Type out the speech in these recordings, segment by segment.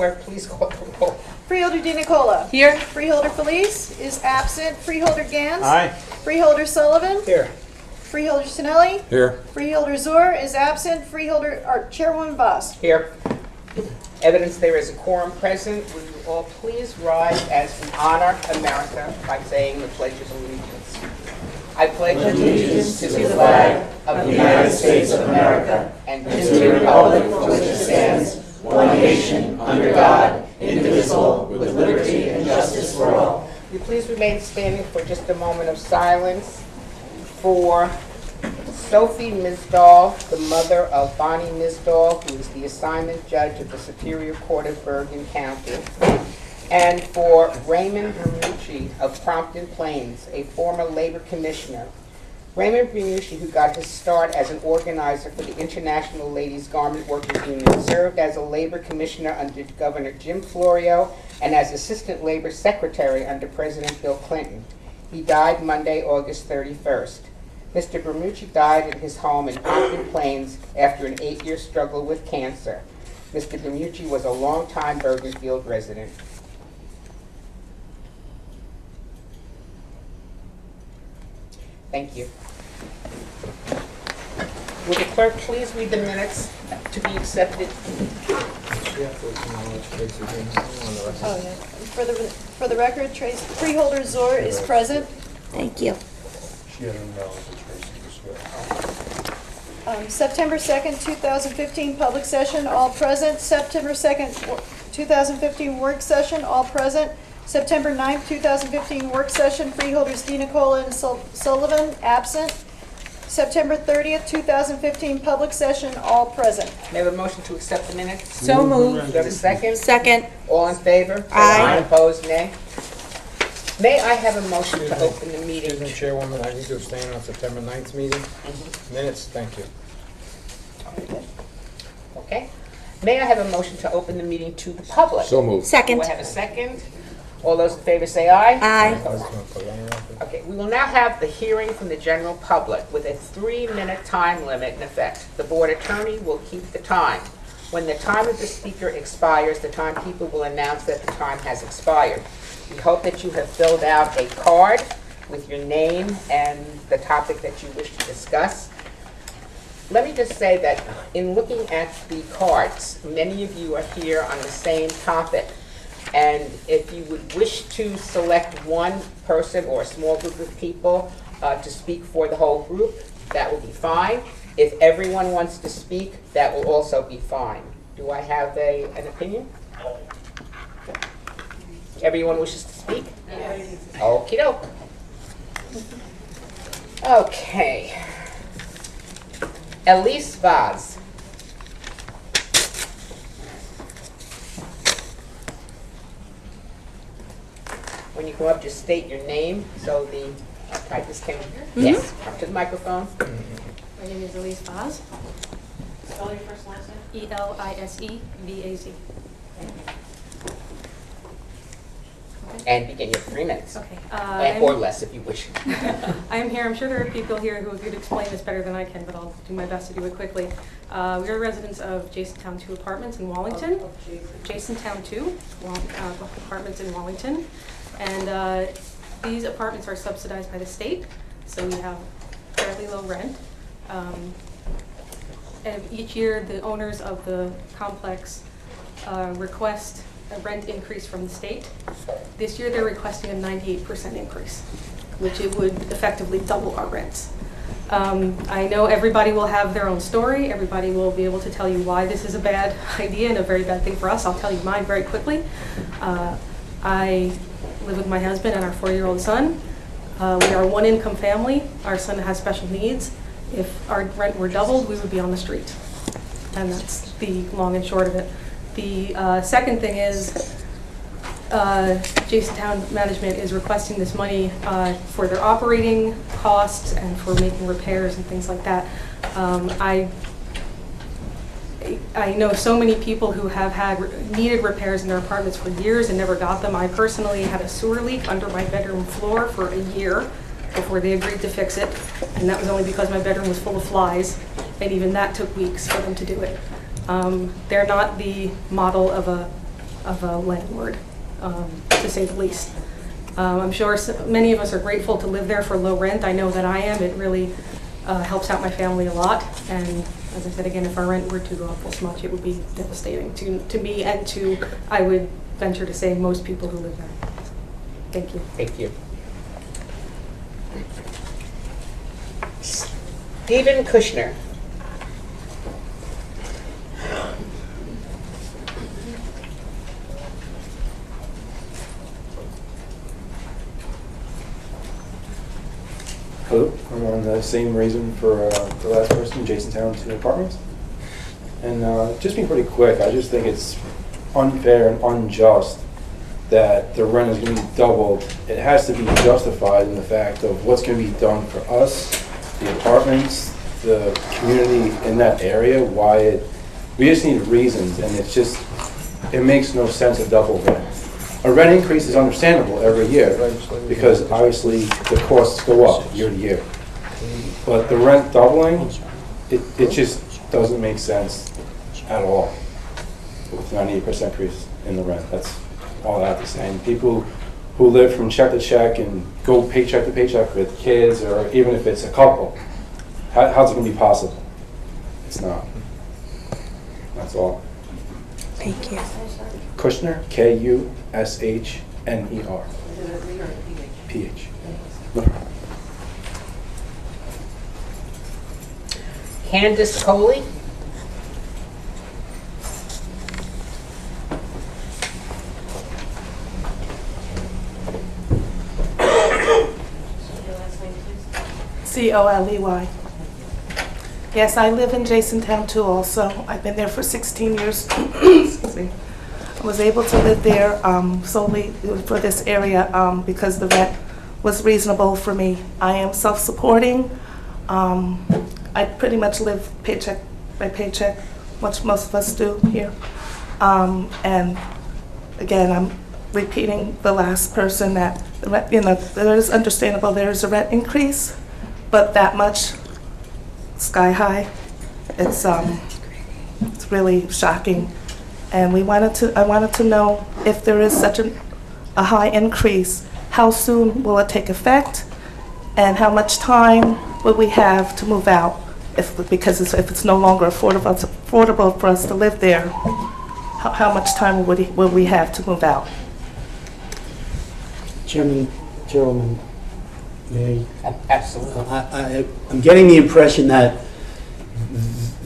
clerk please call the roll? Freeholder DiNicola. Here. Freeholder Felice is absent. Freeholder Gans. Aye. Freeholder Sullivan. Here. Freeholder Sinelli. Here. Freeholder Zur is absent. Chairwoman Voss. Here. Evidence there is a quorum present. Will you all please rise as we honor America by saying the Pledge of Allegiance. I pledge allegiance to the flag of the United States of America and to the republic for which it stands, one nation, under God, indivisible, with liberty and justice for all. Will you please remain standing for just a moment of silence for Sophie Misdahl, the mother of Bonnie Misdahl, who is the assignment judge of the Superior Court of Bergen County, and for Raymond Bermucci of Crompton Plains, a former labor commissioner. Raymond Bermucci, who got his start as an organizer for the International Ladies Garment Workers Union, served as a labor commissioner under Governor Jim Florio and as assistant labor secretary under President Bill Clinton. He died Monday, August 31st. Mr. Bermucci died in his home in Crompton Plains after an 8-year struggle with cancer. Mr. Bermucci was a longtime Bergenfield resident. Thank you. Will the clerk please read the minutes to be accepted? Oh, yeah. For the record, Freeholder Zur is present. Thank you. She had Tracy as well. September 2nd, 2015 public session, all present. September 2nd, 2015 work session, all present. September 9th, 2015 work session, freeholders DiNicola and Sullivan, absent. September 30th, 2015 public session, all present. May I have a motion to accept the minutes? So moved. Do you have a second? Second. All in favor? Aye. Opposed, nay. May I have a motion to open the meeting? Excuse me, Chairwoman, I need to abstain on September 9th meeting. Minutes, thank you. Okay. May I have a motion to open the meeting to the public? So moved. Second. Do I have a second? All those in favor say aye. Aye. I was going to put it on the record. Okay, we will now have the hearing from the general public with a 3-minute time limit in effect. The board attorney will keep the time. When the time of the speaker expires, the timekeeper will announce that the time has expired. We hope that you have filled out a card with your name and the topic that you wish to discuss. Let me just say that in looking at the cards, many of you are here on the same topic. And if you would wish to select one person or a small group of people to speak for the whole group, that will be fine. If everyone wants to speak, that will also be fine. Do I have an opinion? Everyone wishes to speak? Yes. Okie doke. Okay. Elise Vaz. When you come up, just state your name so the typist can, yes, come to the microphone. My name is Elise Vaz. Spell your first and last name. ELISEVAZ. And begin your 3 minutes. Okay. Or less if you wish. I am here. I'm sure there are people here who could explain this better than I can, but I'll do my best to do it quickly. We are residents of Jasontown 2 apartments in Wallington. Jasontown 2 apartments in Wallington. And these apartments are subsidized by the state, so we have fairly low rent. And each year, the owners of the complex request a rent increase from the state. This year, they're requesting a 98% increase, which it would effectively double our rents. I know everybody will have their own story. Everybody will be able to tell you why this is a bad idea and a very bad thing for us. I'll tell you mine very quickly. I live with my husband and our 4-year-old son. We are a 1-income family. Our son has special needs. If our rent were doubled, we would be on the street. And that's the long and short of it. The second thing is Jasontown management is requesting this money for their operating costs and for making repairs and things like that. I know so many people who have needed repairs in their apartments for years and never got them. I personally had a sewer leak under my bedroom floor for a year before they agreed to fix it, and that was only because my bedroom was full of flies, and even that took weeks for them to do it. They're not the model of a of a landlord, to say the least. I'm sure many of us are grateful to live there for low rent. I know that I am. It really helps out my family a lot. And as I said again, if our rent were to go up this much, it would be devastating to me and to, I would venture to say, most people who live there. Thank you. Thank you. Stephen Kushner. Hello, I'm on the same reason for the last person, Jason Town 2 Apartments. And just being pretty quick, I just think it's unfair and unjust that the rent is going to be doubled. It has to be justified in the fact of what's going to be done for us, the apartments, the community in that area, we just need reasons, and it makes no sense to double rent. A rent increase is understandable every year because obviously the costs go up year to year. But the rent doubling, it just doesn't make sense at all with 98% increase in the rent. That's all I have to say. And people who live from check to check and go paycheck to paycheck with kids, or even if it's a couple, how's it going to be possible? It's not. That's all. Thank you. Kushner, Kushner. PH. Candace Coley. Coley. Yes, I live in Jasontown too also. I've been there for 16 years. Excuse me. I was able to live there solely for this area because the rent was reasonable for me. I am self-supporting. I pretty much live paycheck by paycheck, which most of us do here. And again, I'm repeating the last person that, there is understandable there is a rent increase, but that much sky high, it's really shocking. And I wanted to know if there is such a high increase, how soon will it take effect, and how much time will we have to move out? Because if it's no longer affordable for us to live there, how much time will we have to move out? Chairwoman, may Absolutely. I'm getting the impression that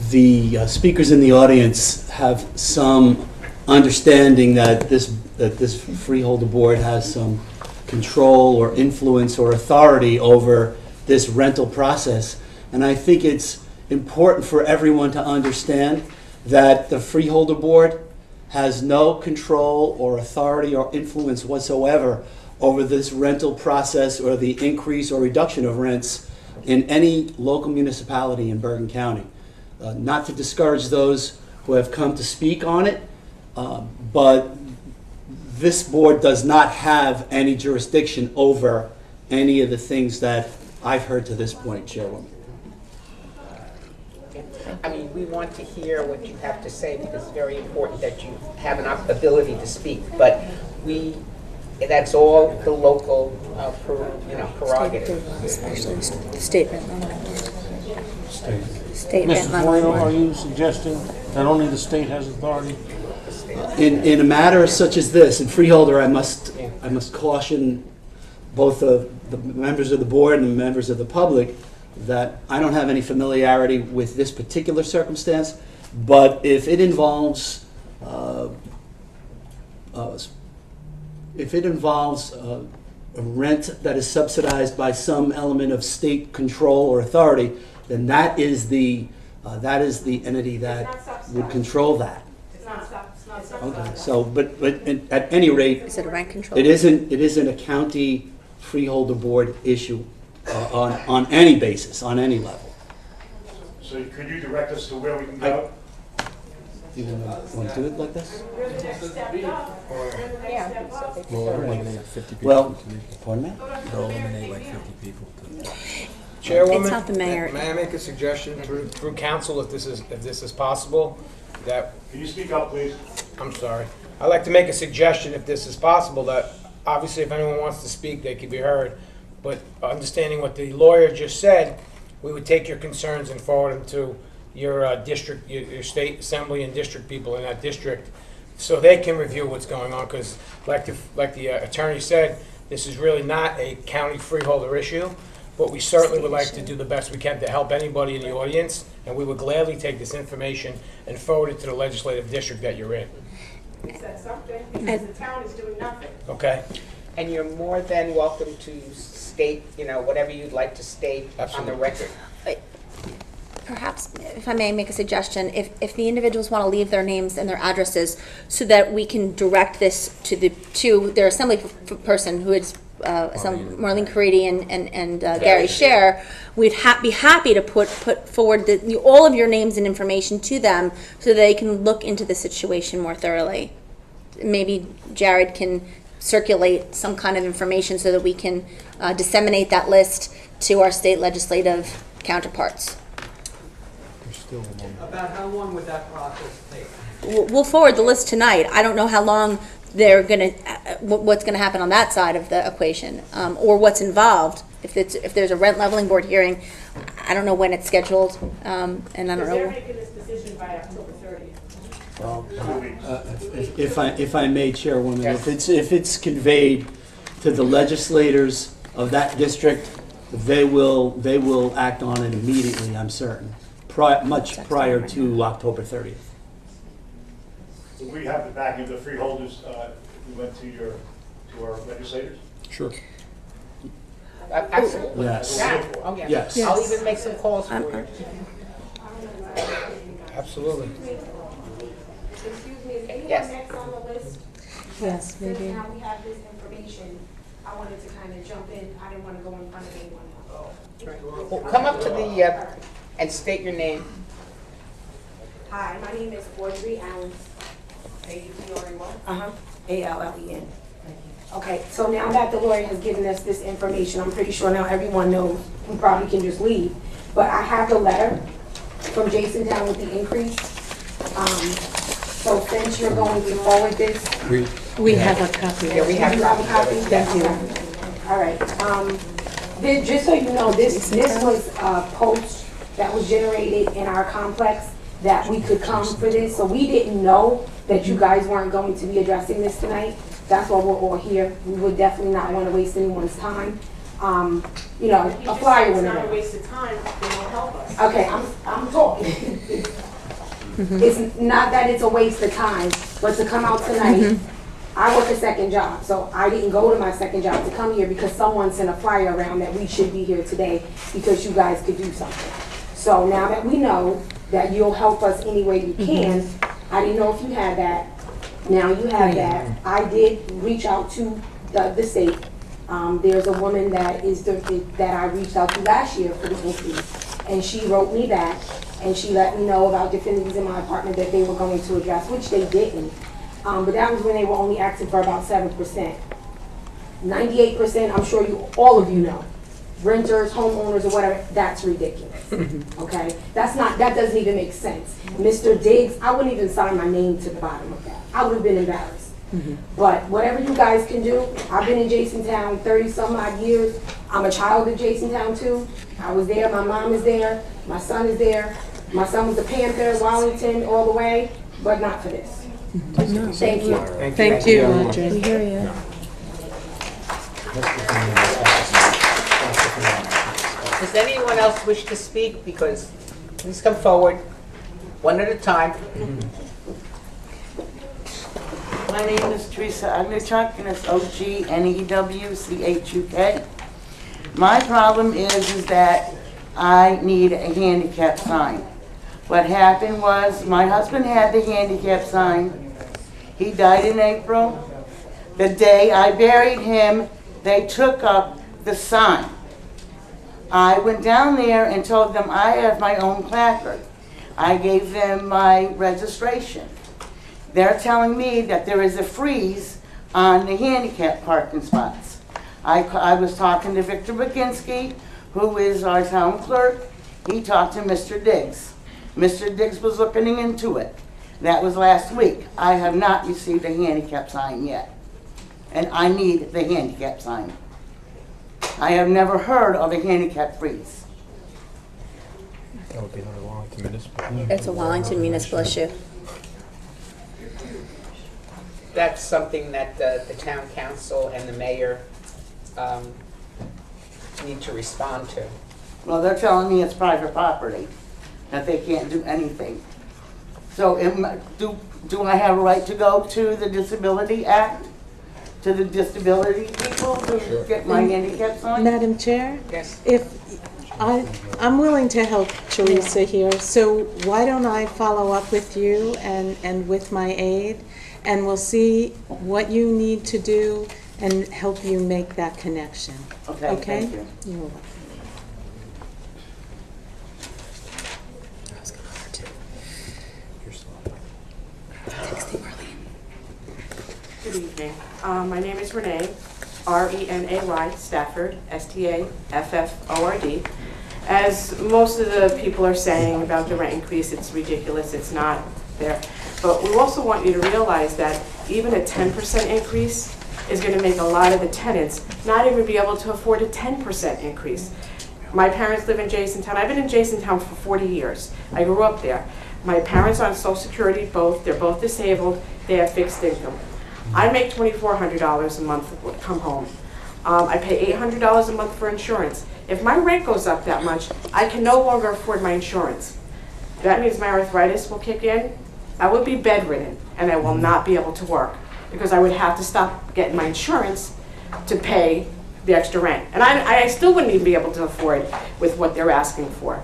the speakers in the audience have some understanding that this freeholder board has some control or influence or authority over this rental process. And I think it's important for everyone to understand that the freeholder board has no control or authority or influence whatsoever over this rental process or the increase or reduction of rents in any local municipality in Bergen County. Not to discourage those who have come to speak on it, but this board does not have any jurisdiction over any of the things that I've heard to this point, Chairwoman. I mean, we want to hear what you have to say because it's very important that you have an ability to speak. But that's all the local, prerogative. Especially statement limit. Statement Mr. Bueno, are limit. you suggesting that only the state has authority? In a matter such as this, in freeholder, I must caution both the members of the board and the members of the public that I don't have any familiarity with this particular circumstance, but if it involves a rent that is subsidized by some element of state control or authority, then that is the entity that would control that. Okay. So, but at any rate, Is it a rent control? it isn't a county freeholder board issue on any basis, on any level. So could you direct us to where we can go? You want to do it like this? We'll eliminate 50 people. Well, pardon me? They'll eliminate like 50 people. It's not the mayor. May I make a suggestion through council, if this is possible? that, Can you speak up, please? I'm sorry. I'd like to make a suggestion, if this is possible, that obviously if anyone wants to speak, they can be heard. But understanding what the lawyer just said, we would take your concerns and forward them to your district, your state assembly and district people in that district, so they can review what's going on. Because like the attorney said, this is really not a county freeholder issue, but we certainly would like to do the best we can to help anybody in the audience, and we would gladly take this information and forward it to the legislative district that you're in. He said something, because the town is doing nothing. Okay? And you're more than welcome to state, whatever you'd like to state on the Absolutely. record. Perhaps, if I may make a suggestion, if the individuals want to leave their names and their addresses so that we can direct this to their assembly person who is Marlene Caridi and Gary Scher, we'd be happy to put forward all of your names and information to them so they can look into the situation more thoroughly. Maybe Jared can circulate some kind of information so that we can disseminate that list to our state legislative counterparts. About how long would that process take? We'll forward the list tonight. I don't know how long they're gonna, what's gonna happen on that side of the equation, or what's involved. If there's a rent leveling board hearing, I don't know when it's scheduled, and I don't know. They're making this decision by October 30th. If I may, Chairwoman, Yes. if it's conveyed to the legislators of that district, they will act on it immediately, I'm certain, much prior to October 30th. Would we have the backing of the freeholders if we went to our legislators? Sure. Absolutely. Yes. Yeah. Oh, yeah. Yes. I'll even make some calls for you. Absolutely. Excuse me, is anyone Yes. next on the list? Yes, maybe. Since now we have this information, I wanted to kind of jump in. I didn't want to go in front of anyone else. Well, come up to the, and state your name. Hi, my name is Audrey Allen. Uh-huh. A-L-L-E-N. Okay, so now that the lawyer has given us this information, I'm pretty sure now everyone knows, we probably can just leave. But I have the letter from Jason Town with the increase. So since you're going to forward this, We have a copy. Yeah, we have you have a copy? Thank you. All right, just so you know, this was a post that was generated in our complex that we could come for this, so we didn't know that you guys weren't going to be addressing this tonight. That's why we're all here. We would definitely not want to waste anyone's time. A flyer would It's not a waste of time, they will help us. Okay, I'm talking. It's not that it's a waste of time, but to come out tonight, I work a second job, so I didn't go to my second job to come here because someone sent a flyer around that we should be here today because you guys could do something. So now that we know that you'll help us any way you can, I didn't know if you had that. Now you have that. I did reach out to the state. There's a woman that I reached out to last year for the increase, and she wrote me back, and she let me know about different things in my apartment that they were going to address, which they didn't. But that was when they were only asking for about 7%. 98%, I'm sure all of you know. Renters, homeowners, or whatever, that's ridiculous. Okay? That doesn't even make sense. Mr. Diggs, I wouldn't even sign my name to the bottom of that. I would have been embarrassed. But whatever you guys can do, I've been in Jasontown 30 some odd years. I'm a child of Jasontown too. I was there, my mom is there, my son is there. My son was a Panther, Wallington, all the way, but not for this. Thank you. Thank you, Audrey. We hear you. Does anyone else wish to speak? Because please come forward, one at a time. My name is Teresa Agnichuk, and it's O-G-N-E-W-C-H-U-K. My problem is that I need a handicap sign. What happened was, my husband had the handicap sign. He died in April. The day I buried him, they took up the sign. I went down there and told them I have my own placard. I gave them my registration. They're telling me that there is a freeze on the handicap parking spots. I was talking to Victor Baginski, who is our town clerk. He talked to Mr. Diggs. Mr. Diggs was looking into it. That was last week. I have not received a handicap sign yet, and I need the handicap sign. I have never heard of a handicap freeze. That would be another Wellington municipal. It's a Wellington municipal issue. That's something that the town council and the mayor need to respond to. Well, they're telling me it's private property, that they can't do anything. So do I have a right to go to the Disability Act, to the disability people to get my handicap sign? Madam Chair? Yes. I'm willing to help Teresa here, so why don't I follow up with you and with my aide, and we'll see what you need to do and help you make that connection. Okay, thank you. You're welcome. Good evening. My name is Renee, R-E-N-A-Y, Stafford, S-T-A-F-F-O-R-D. As most of the people are saying about the rent increase, it's ridiculous, it's not there. But we also want you to realize that even a 10% increase is going to make a lot of the tenants not even be able to afford a 10% increase. My parents live in Jasontown. I've been in Jasontown for 40 years. I grew up there. My parents are on Social Security, they're both disabled, they have fixed income. I make $2,400 a month to come home. I pay $800 a month for insurance. If my rent goes up that much, I can no longer afford my insurance. That means my arthritis will kick in. I will be bedridden, and I will not be able to work because I would have to stop getting my insurance to pay the extra rent. And I still wouldn't even be able to afford with what they're asking for.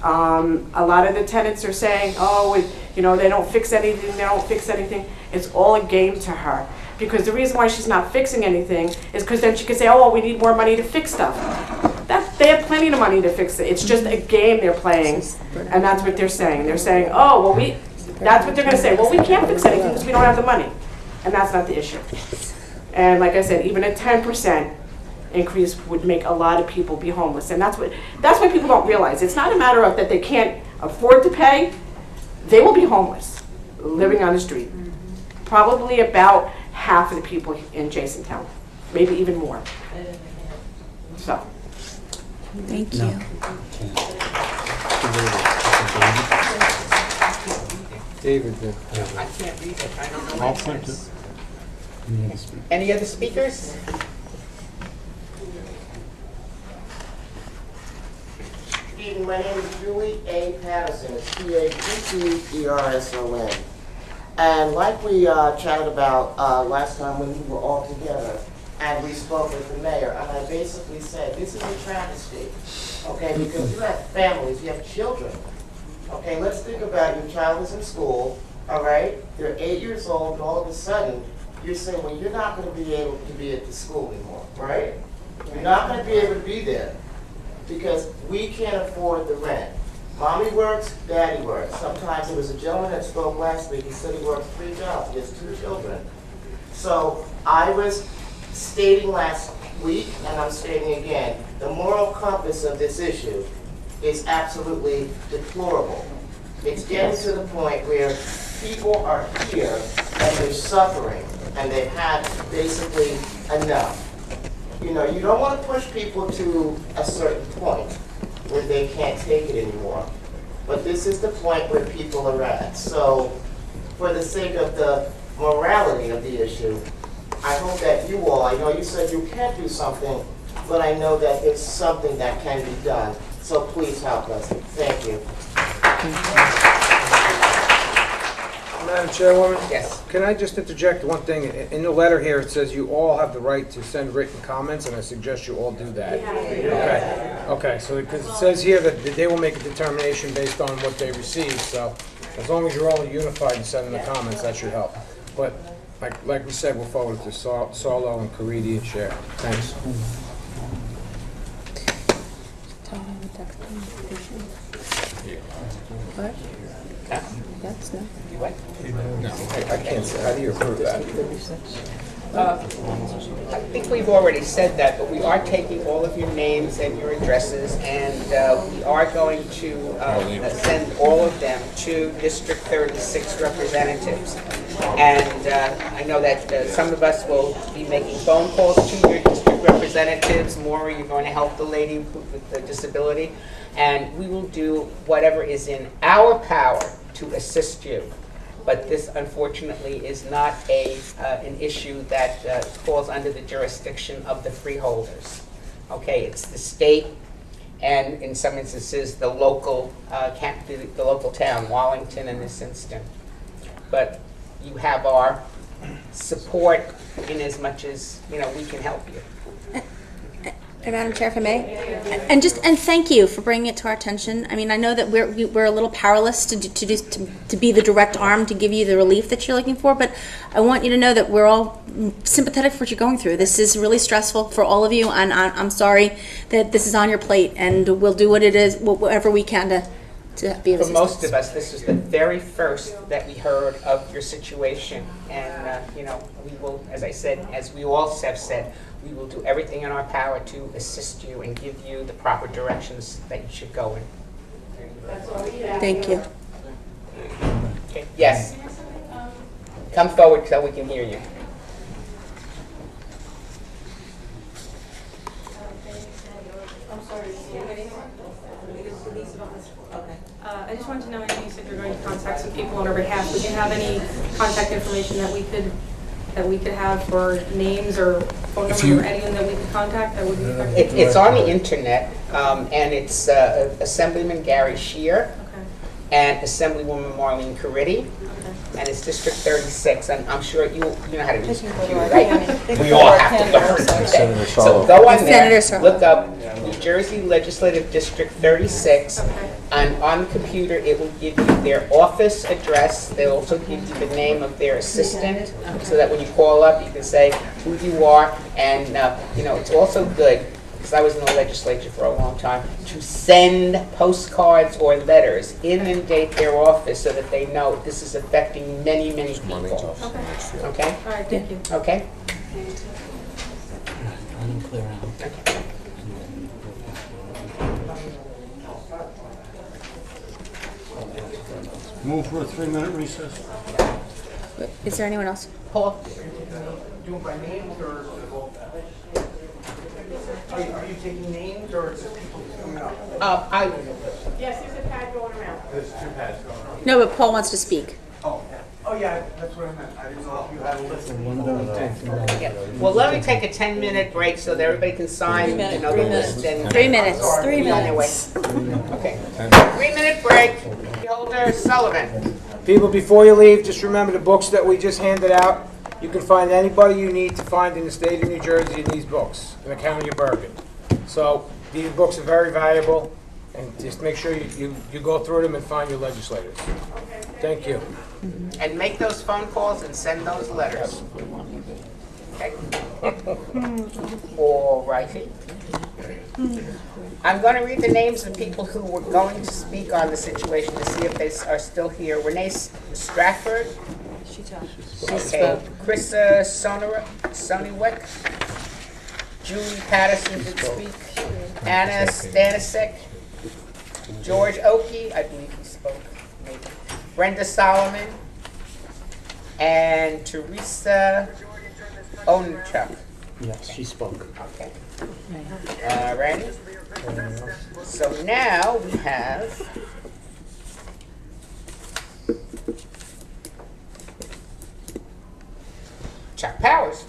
A lot of the tenants are saying, oh, they don't fix anything, they don't fix anything. It's all a game to her. Because the reason why she's not fixing anything is because then she can say, oh, well, we need more money to fix stuff. They have plenty of money to fix it. It's just a game they're playing, and that's what they're saying. They're saying, oh, well, that's what they're going to say. Well, we can't fix anything because we don't have the money. And that's not the issue. And like I said, even a 10% increase would make a lot of people be homeless. And that's what people don't realize. It's not a matter of that they can't afford to pay. They will be homeless, living on the street. Probably about half of the people in Jasontown, maybe even more. So. Thank you. David, I can't read it. I don't know I'll what it print says. it. Any other speakers? Good evening, my name is Julie A. Patterson. It's P-A-T-T-E-R-S-O-N. And like we chatted about last time when we were all together, and we spoke with the mayor, and I basically said, this is a travesty, okay, because you have families, you have children. Okay, let's think about your child is in school, all right, they're 8 years old, and all of a sudden, you're saying, well, you're not going to be able to be at the school anymore, right? You're not going to be able to be there because we can't afford the rent. Mommy works, daddy works. Sometimes there was a gentleman that spoke last week, he said he works 3 jobs, he has 2 children. So I was stating last week, and I'm stating again, the moral compass of this issue is absolutely deplorable. It's getting to the point where people are here and they're suffering and they've had basically enough. You know, you don't want to push people to a certain point where they can't take it anymore. But this is the point where people are at. So for the sake of the morality of the issue, I hope that you all, I know you said you can't do something, but I know that it's something that can be done. So please help us. Thank you. Madam Chairwoman? Yes. Can I just interject one thing? In the letter here, it says you all have the right to send written comments, and I suggest you all do that. Okay, so because it says here that they will make a determination based on what they receive, so as long as you're all unified in sending the comments, that should help. But like we said, we'll forward it to Sarlo and Caridi and share. Thanks. What? That's no. What? No, I can't say. How do you approve that? I think we've already said that, but we are taking all of your names and your addresses, and we are going to send all of them to District 36 representatives. And I know that some of us will be making phone calls to your district representatives. Maura, you're going to help the lady with the disability. And we will do whatever is in our power to assist you. But this, unfortunately, is not an issue that falls under the jurisdiction of the freeholders. Okay, it's the state, and in some instances, the local the local town, Wallington, in this instant. But you have our support in as much as we can help you. Madam Chair, if I may, and thank you for bringing it to our attention. I mean, I know that we're a little powerless to be the direct arm to give you the relief that you're looking for, but I want you to know that we're all sympathetic for what you're going through. This is really stressful for all of you, and I'm sorry that this is on your plate, and we'll do what it is, whatever we can to be of assistance. For most of us, this is the very first that we heard of your situation, and we will, as I said, as we all have said, we will do everything in our power to assist you and give you the proper directions that you should go in. Thank you. Okay. Yes. Come forward so we can hear you. I'm sorry. I just wanted to know, you said you're going to contact some people on our behalf. Would you have any contact information that we could have for names or phone numbers or anyone that we could contact? That would be perfect. It's on the internet, and it's Assemblyman Gary Shear and Assemblywoman Marlene Caridi, and it's District 36. And I'm sure you know how to use a computer, right? We all have to learn. So go on there, look up New Jersey Legislative District 36, and on the computer it will give you their office address. They'll also give you the name of their assistant, so that when you call up you can say who you are. And it's also good, because I was in the legislature for a long time, to send postcards or letters, inundate their office so that they know this is affecting many, many people. Okay? All right, thank you. Okay? Move for a 3-minute recess. Is there anyone else? Paul? Do it by names or are you taking names or is it people coming up? Yes, there's a pad going around. There's 2 pads going on. No, but Paul wants to speak. Oh yeah, that's what I meant. I didn't know if you had a list. Yeah. Well, let me take a 10-minute break so that everybody can sign, the list. And 3 minutes. Sorry, 3 be on their way. minutes. Okay. 3-minute break. Freeholder Sullivan. People, before you leave, just remember the books that we just handed out. You can find anybody you need to find in the state of New Jersey in these books, in the county of Bergen. So these books are very valuable, and just make sure you go through them and find your legislators. Thank you. And make those phone calls and send those letters. Okay? All righty. I'm going to read the names of people who were going to speak on the situation to see if they are still here. Renee Stratford. Okay. Krista Soniwick. Julie Patterson did speak. Anna Stanisic. George Oakey, I believe he spoke. Maybe. Brenda Solomon. And Teresa Onchuk. Yes, she spoke. Okay. All righty. So now we have Chuck Powers.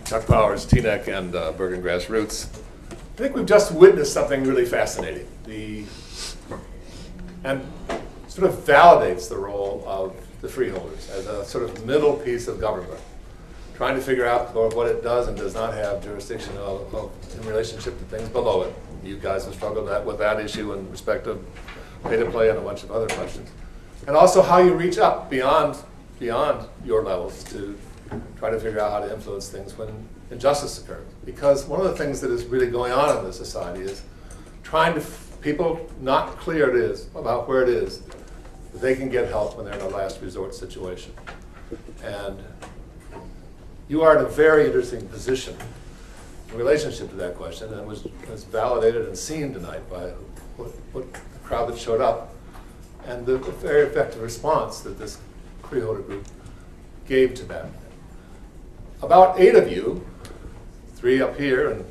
Chuck Powers, TNEC, and Bergen Grassroots. I think we've just witnessed something really fascinating. And sort of validates the role of the freeholders as a sort of middle piece of government, trying to figure out what it does and does not have jurisdiction in relationship to things below it. You guys have struggled with that issue in respect of pay to play and a bunch of other questions. And also how you reach up beyond your levels to try to figure out how to influence things when injustice occurs. Because one of the things that is really going on in this society is trying to people not clear it is about where it is, they can get help when they're in a last resort situation. And you are in a very interesting position in relationship to that question, and was validated and seen tonight by what the crowd that showed up, and the very effective response that this freeholder group gave to that. About 8 of you, 3 up here and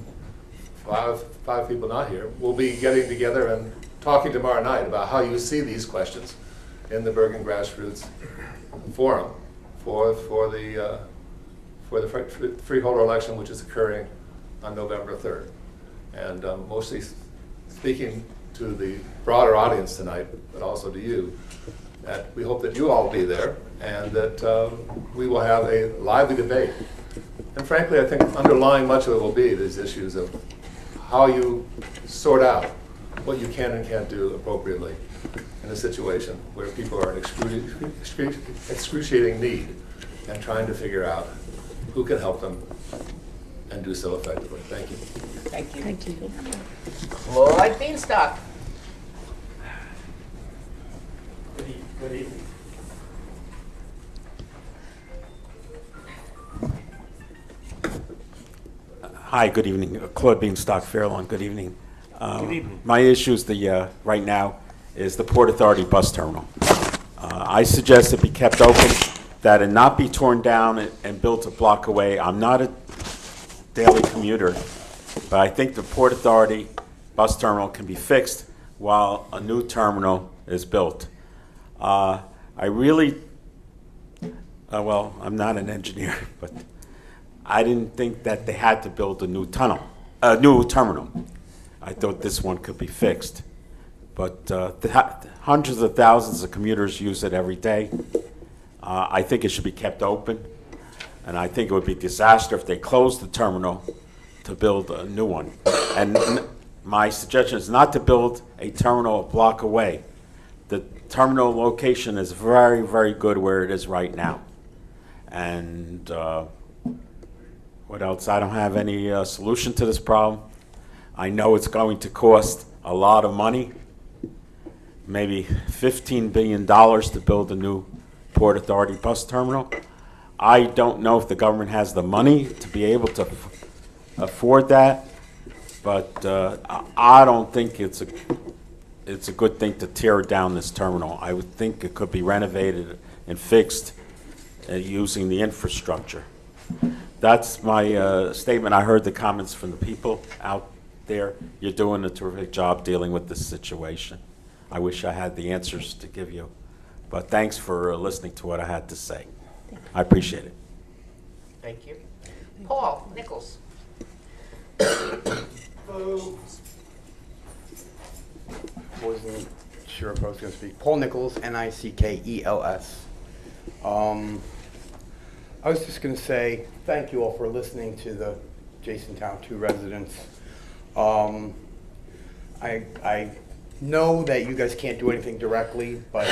five people not here, will be getting together and talking tomorrow night about how you see these questions in the Bergen Grassroots Forum for the freeholder election, which is occurring on November 3rd. And mostly speaking to the broader audience tonight, but also to you, that we hope that you all be there and that we will have a lively debate. And frankly, I think underlying much of it will be these issues of how you sort out what you can and can't do appropriately in a situation where people are in excruciating need and trying to figure out who can help them and do so effectively. Thank you. Thank you. Thank you. Lloyd Beanstalk. Good evening. Hi, good evening. Claude Beanstalk, Fairlawn. Good evening. Good evening. My issue is right now is the Port Authority bus terminal. I suggest it be kept open, that it not be torn down and built a block away. I'm not a daily commuter, but I think the Port Authority bus terminal can be fixed while a new terminal is built. I really, well, I'm not an engineer, but I didn't think that they had to build a new terminal. I thought this one could be fixed. But hundreds of thousands of commuters use it every day. I think it should be kept open. And I think it would be a disaster if they closed the terminal to build a new one. And my suggestion is not to build a terminal a block away. The terminal location is very, very good where it is right now. And what else? I don't have any solution to this problem. I know it's going to cost a lot of money, maybe $15 billion to build a new Port Authority bus terminal. I don't know if the government has the money to be able to afford that, but I don't think it's a good thing to tear down this terminal. I would think it could be renovated and fixed using the infrastructure. That's my statement. I heard the comments from the people out there. You're doing a terrific job dealing with this situation. I wish I had the answers to give you, but thanks for listening to what I had to say. I appreciate it. Thank you. Paul Nichols. Wasn't sure if I was going to speak. Paul Nichols, Nickels. I was just going to say thank you all for listening to the Jasontown 2 residents. I know that you guys can't do anything directly, but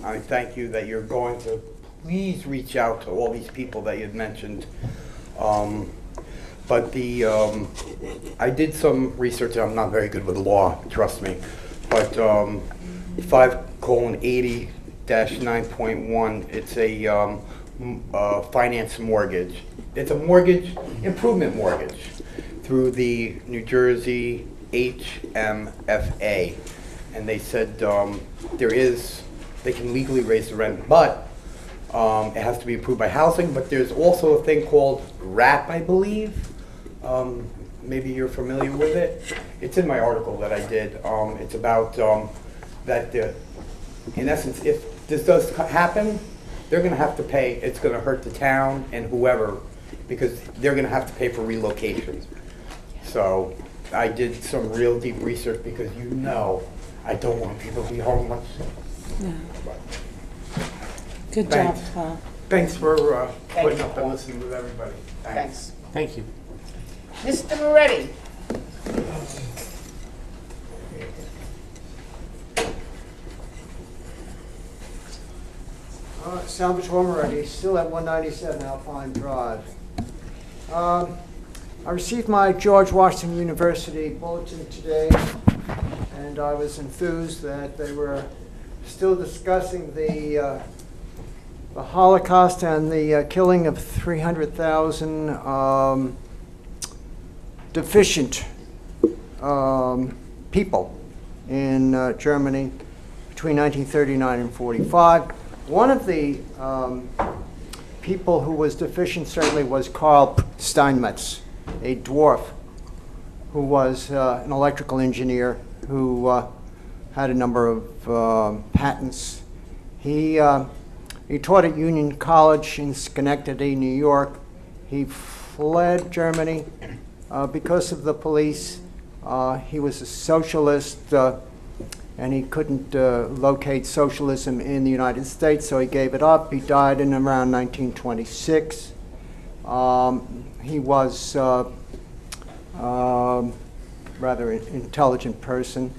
I thank you that you're going to please reach out to all these people that you had mentioned. But I did some research. I'm not very good with law, trust me. But 5:80-9.1, it's a finance mortgage. It's a mortgage, improvement mortgage, through the New Jersey HMFA. And they said they can legally raise the rent, but it has to be approved by housing. But there's also a thing called RAP, I believe. Maybe you're familiar with it. It's in my article that I did. It's about that, in essence, if this does happen, they're going to have to pay. It's going to hurt the town and whoever, because they're going to have to pay for relocation. So I did some real deep research because I don't want people to be homeless. No. Good Thanks. job, Paul. Thanks for putting you, up and listening with everybody. Thanks. Thank you. Mr. Moretti. Salvage Home Moretti, still at 197 Alpine Drive. I received my George Washington University bulletin today, and I was enthused that they were still discussing the Holocaust and the killing of 300,000 deficient people in Germany between 1939 and 45. One of the people who was deficient certainly was Karl Steinmetz, a dwarf who was an electrical engineer who had a number of patents. He taught at Union College in Schenectady, New York. He fled Germany because of the police. He was a socialist, and he couldn't locate socialism in the United States, so he gave it up. He died in around 1926. He was rather intelligent person.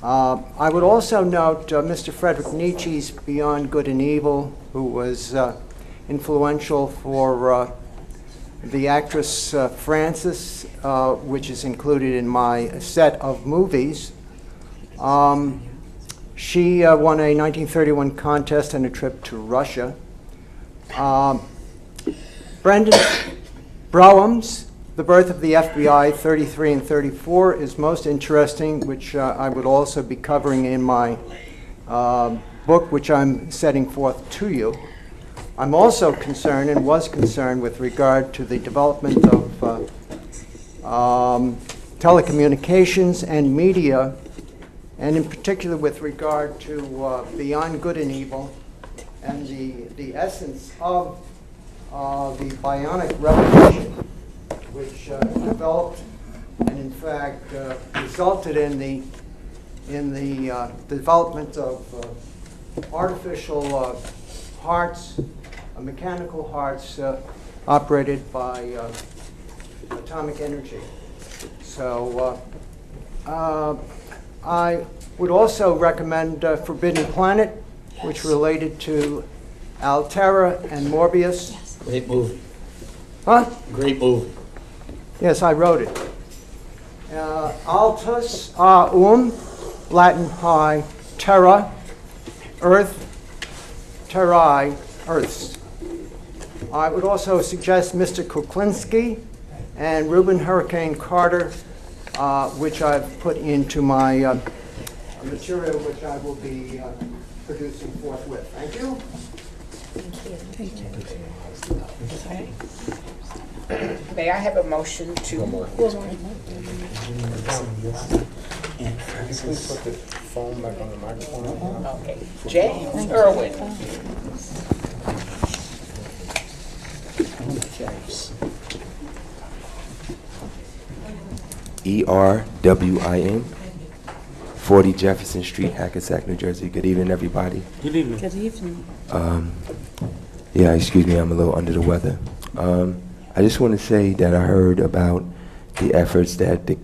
I would also note Mr. Friedrich Nietzsche's Beyond Good and Evil, who was influential for the actress Frances, which is included in my set of movies. She won a 1931 contest and a trip to Russia. Brendan Brougham's The Birth of the FBI, 33 and 34, is most interesting, which I would also be covering in my book, which I'm setting forth to you. I'm also concerned and was concerned with regard to the development of telecommunications and media, and in particular with regard to Beyond Good and Evil and the essence of the bionic revolution, which developed and in fact resulted in the development of artificial hearts, mechanical hearts operated by atomic energy. So I would also recommend Forbidden Planet, which related to Altera and Morbius. Great movie. Huh? Great movie. Yes, I wrote it. Altus Latin pi, terra, earth, terrae, earths. I would also suggest Mr. Kuklinski and Reuben Hurricane Carter, which I've put into my material, which I will be producing forthwith. Thank you. Thank you. May I have a motion to... Please put the phone back on the microphone. Okay. James Irwin. ERWIN, 40 Jefferson Street, Hackensack, New Jersey. Good evening, everybody. Good evening. Good evening. Yeah, excuse me, I'm a little under the weather. I just want to say that I heard about the efforts that the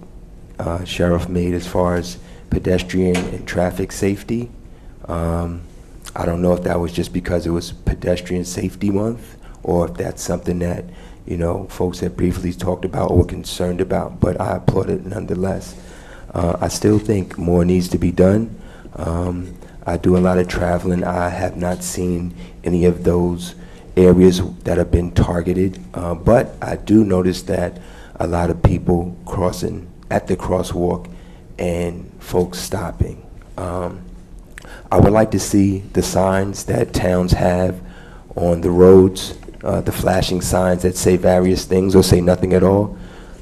sheriff made as far as pedestrian and traffic safety. I don't know if that was just because it was Pedestrian Safety Month, or if that's something that, you know, folks have briefly talked about or were concerned about, but I applaud it nonetheless. I still think more needs to be done. I do a lot of traveling. I have not seen any of those areas that have been targeted, but I do notice that a lot of people crossing at the crosswalk and folks stopping. I would like to see the signs that towns have on the roads, the flashing signs that say various things or say nothing at all.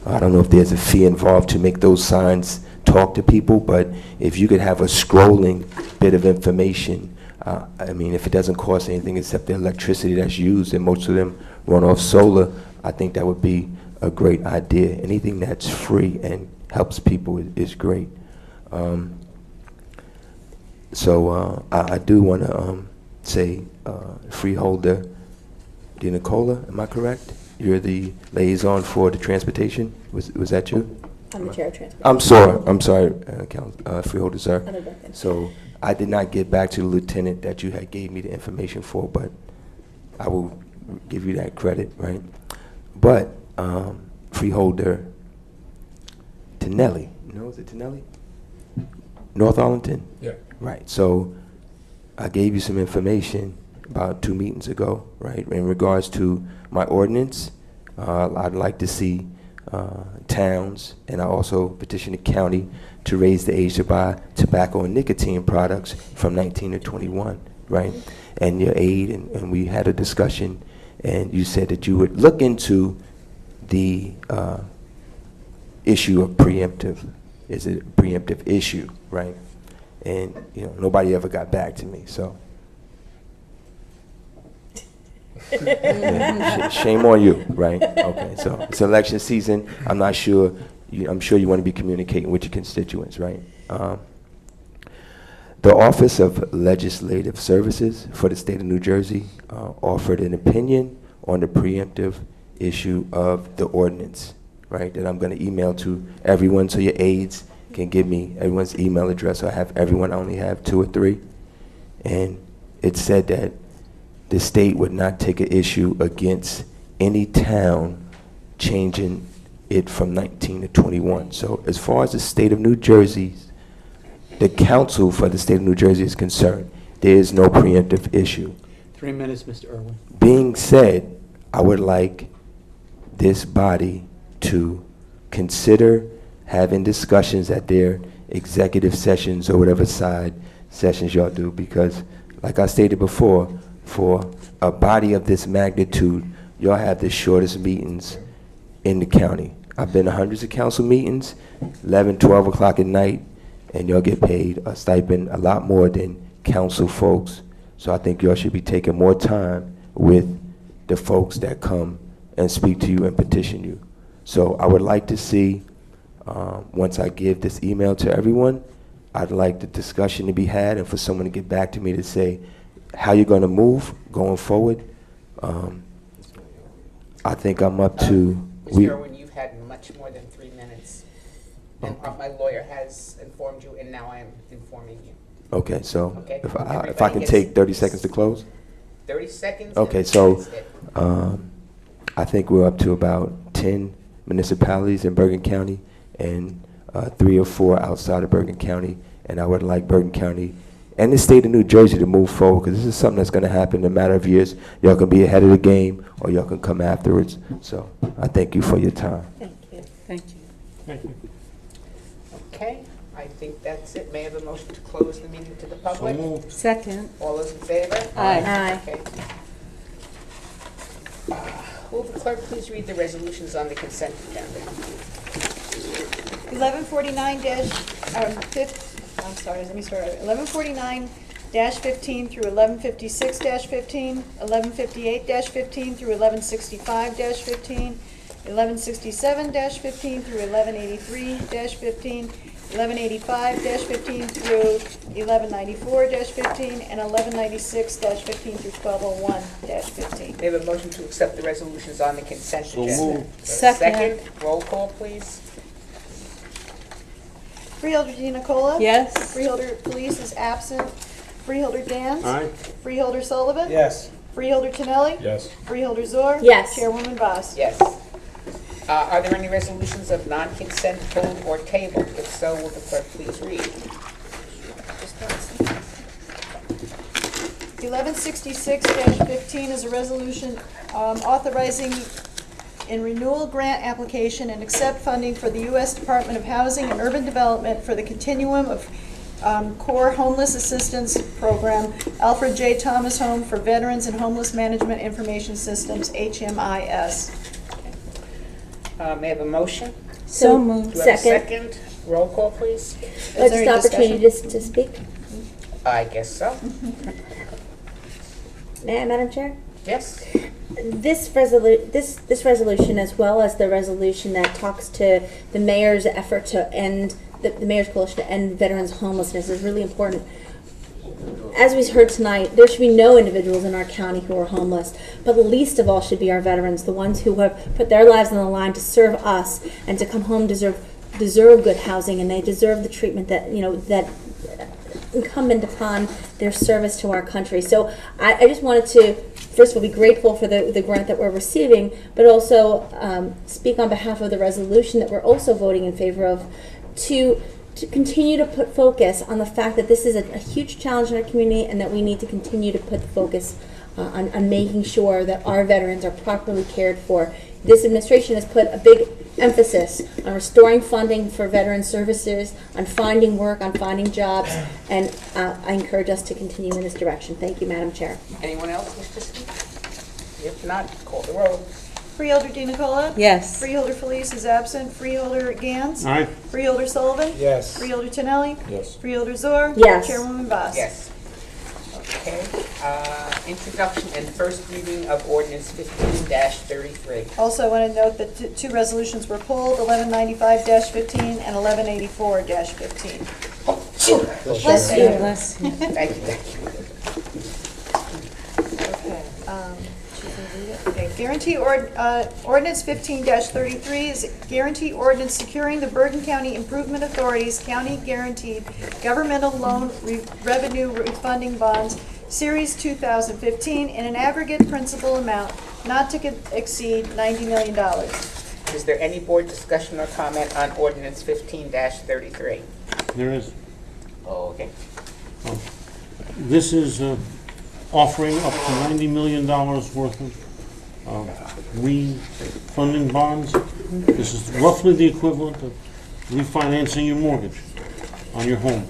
I don't know if there's a fee involved to make those signs talk to people, but if you could have a scrolling bit of information, I mean, if it doesn't cost anything except the electricity that's used, and most of them run off solar, I think that would be a great idea. Anything that's free and helps people is great. I do want to say, Freeholder DiNicola, am I correct? You're the liaison for the transportation? Was that you? I'm the chair of transportation. I'm sorry, Freeholder, sir. So I did not get back to the lieutenant that you had gave me the information for, but I will give you that credit, right? But Freeholder Tinelli, no, is it Tinelli? North Arlington? Yeah. Right, so I gave you some information about 2 meetings ago, right, in regards to my ordinance. I'd like to see towns, and I also petitioned the county to raise the age to buy tobacco and nicotine products from 19 to 21, right? And your aide, and we had a discussion, and you said that you would look into the issue of preemptive. Is it a preemptive issue, right? And nobody ever got back to me, so. Yeah, shame on you, right? Okay, so it's election season. I'm not sure. I'm sure you want to be communicating with your constituents, right? The Office of Legislative Services for the state of New Jersey offered an opinion on the preemptive issue of the ordinance, right? That I'm going to email to everyone, so your aides can give me everyone's email address. So I have everyone. I only have 2 or 3, and it said that the state would not take an issue against any town changing it from 19 to 21. So as far as the state of New Jersey, the council for the state of New Jersey is concerned, there is no preemptive issue. 3 minutes, Mr. Irwin. Being said, I would like this body to consider having discussions at their executive sessions or whatever side sessions y'all do, because like I stated before, for a body of this magnitude, y'all have the shortest meetings in the county. I've been to hundreds of council meetings, 11, 12 o'clock at night, and y'all get paid a stipend a lot more than council folks. So I think y'all should be taking more time with the folks that come and speak to you and petition you. So I would like to see, once I give this email to everyone, I'd like the discussion to be had and for someone to get back to me to say how you're going to move going forward. I think I'm up to... Mr. Irwin, you've had much more than 3 minutes. And my lawyer has informed you, and now I am informing you. Okay, so Okay. if I Everybody can gets take 30 seconds to close? 30 seconds. Okay, and so that's it. I think we're up to about 10 municipalities in Bergen County and 3 or 4 outside of Bergen County. And I would like Bergen County and the state of New Jersey to move forward, because this is something that's going to happen in a matter of years. Y'all can be ahead of the game, or y'all can come afterwards. So I thank you for your time. Thank you. Thank you. Thank you. Okay, I think that's it. May I have a motion to close the meeting to the public? So moved. Second. All those in favor? Aye. Okay. Will the clerk please read the resolutions on the consent agenda? 1149-15 through 1156-15, 1158-15 through 1165-15, 1167-15 through 1183-15, 1185-15 through 1194-15, and 1196-15 through 1201-15. May I have a motion to accept the resolutions on the consent So agenda? moved. Second, roll call, please. Freeholder DeNicola? Yes. Freeholder Police is absent. Freeholder Dans? Aye. Freeholder Sullivan? Yes. Freeholder Tonelli? Yes. Freeholder Zor? Yes. Chairwoman Voss? Yes. Are there any resolutions of non-consent pulled or tabled? If so, will the clerk please read? 1166-15 is a resolution authorizing in renewal grant application and accept funding for the U.S. Department of Housing and Urban Development for the continuum of Core Homeless Assistance Program, Alfred J. Thomas Home for Veterans and Homeless Management Information Systems, HMIS. May I have a motion? So moved. Do I have a Second. second? Roll call, please. Is there any Just opportunity discussion? to speak. I guess so. May I, Madam Chair? Yes. This resolution, as well as the resolution that talks to the mayor's effort to end, the mayor's coalition to end veterans' homelessness, is really important. As we heard tonight, there should be no individuals in our county who are homeless, but the least of all should be our veterans, the ones who have put their lives on the line to serve us and to come home deserve good housing, and they deserve the treatment that that incumbent upon their service to our country. So I just wanted to, first of all, be grateful for the grant that we're receiving, but also speak on behalf of the resolution that we're also voting in favor of, to to continue to put focus on the fact that this is a huge challenge in our community and that we need to continue to put the focus on making sure that our veterans are properly cared for. This administration has put a big emphasis on restoring funding for veteran services, on finding work, on finding jobs, and I encourage us to continue in this direction. Thank you, Madam Chair. Anyone else wish to speak? If not, call the roll. Freeholder Di Nicola? Yes. Freeholder Felice is absent. Freeholder Gans? Aye. Freeholder Sullivan? Yes. Freeholder Tinelli? Yes. Freeholder Zor? Yes. Chairwoman Boss? Yes. Okay. Introduction and first reading of ordinance 15-33. Also, I want to note that two resolutions were pulled, 1195-15 and 1184-15. Bless you. Bless you. Thank you, thank you. Okay, ordinance 15-33 is a guarantee ordinance securing the Bergen County Improvement Authority's county guaranteed governmental loan revenue refunding bonds, Series 2015, in an aggregate principal amount not to exceed $90 million. Is there any board discussion or comment on ordinance 15-33? There is. Oh, okay. This is offering up to $90 million worth of refunding bonds. This is roughly the equivalent of refinancing your mortgage on your home.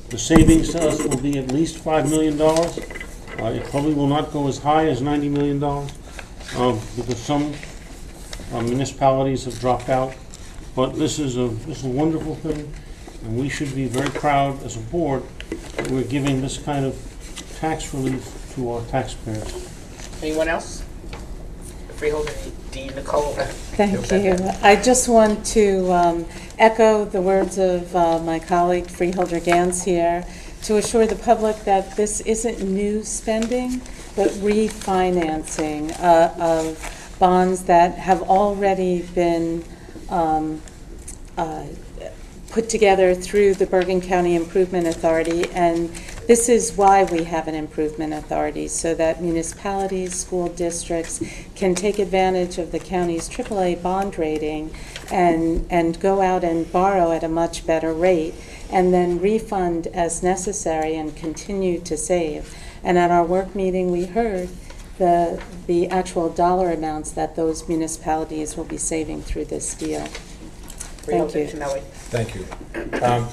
The savings to us will be at least $5 million. It probably will not go as high as $90 million because some municipalities have dropped out. But this is a wonderful thing, and we should be very proud as a board that we're giving this kind of tax relief to our taxpayers. Anyone else? Freeholder Di Nicola. Thank you. I just want to echo the words of my colleague Freeholder Gans here to assure the public that this isn't new spending, but refinancing of bonds that have already been put together through the Bergen County Improvement Authority, and this is why we have an improvement authority, so that municipalities, school districts can take advantage of the county's AAA bond rating and go out and borrow at a much better rate, and then refund as necessary and continue to save. And at our work meeting, we heard the actual dollar amounts that those municipalities will be saving through this deal. Thank you. Thank you.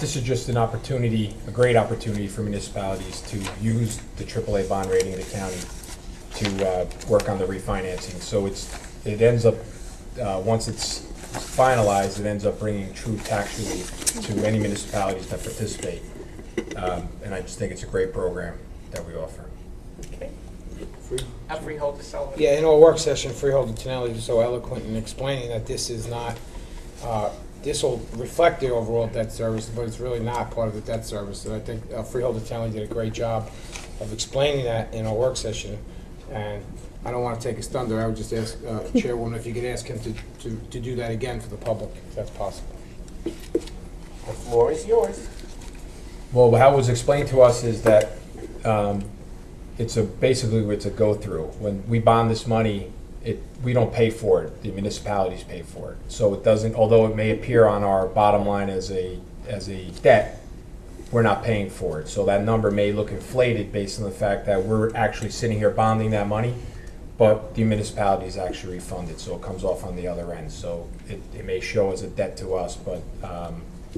This is just an opportunity, a great opportunity for municipalities to use the AAA bond rating of the county to work on the refinancing. So it ends up, once it's finalized, it ends up bringing true tax relief to any municipalities that participate. And I just think it's a great program that we offer. Okay. Freeholder Sullivan. Yeah, in our work session, Freeholder Tinelli was so eloquent in explaining that this is not, this will reflect the overall debt service, but it's really not part of the debt service. And I think Freeholder Tinelli did a great job of explaining that in our work session. And I don't want to take his thunder. I would just ask Chairwoman if you could ask him to do that again for the public, if that's possible. The floor is yours. Well, how it was explained to us is that basically it's a go-through. When we bond this money, we don't pay for it, the municipalities pay for it. So it doesn't, although it may appear on our bottom line as a debt, we're not paying for it. So that number may look inflated based on the fact that we're actually sitting here bonding that money, but the municipality is actually refunded, so it comes off on the other end. So it may show as a debt to us, but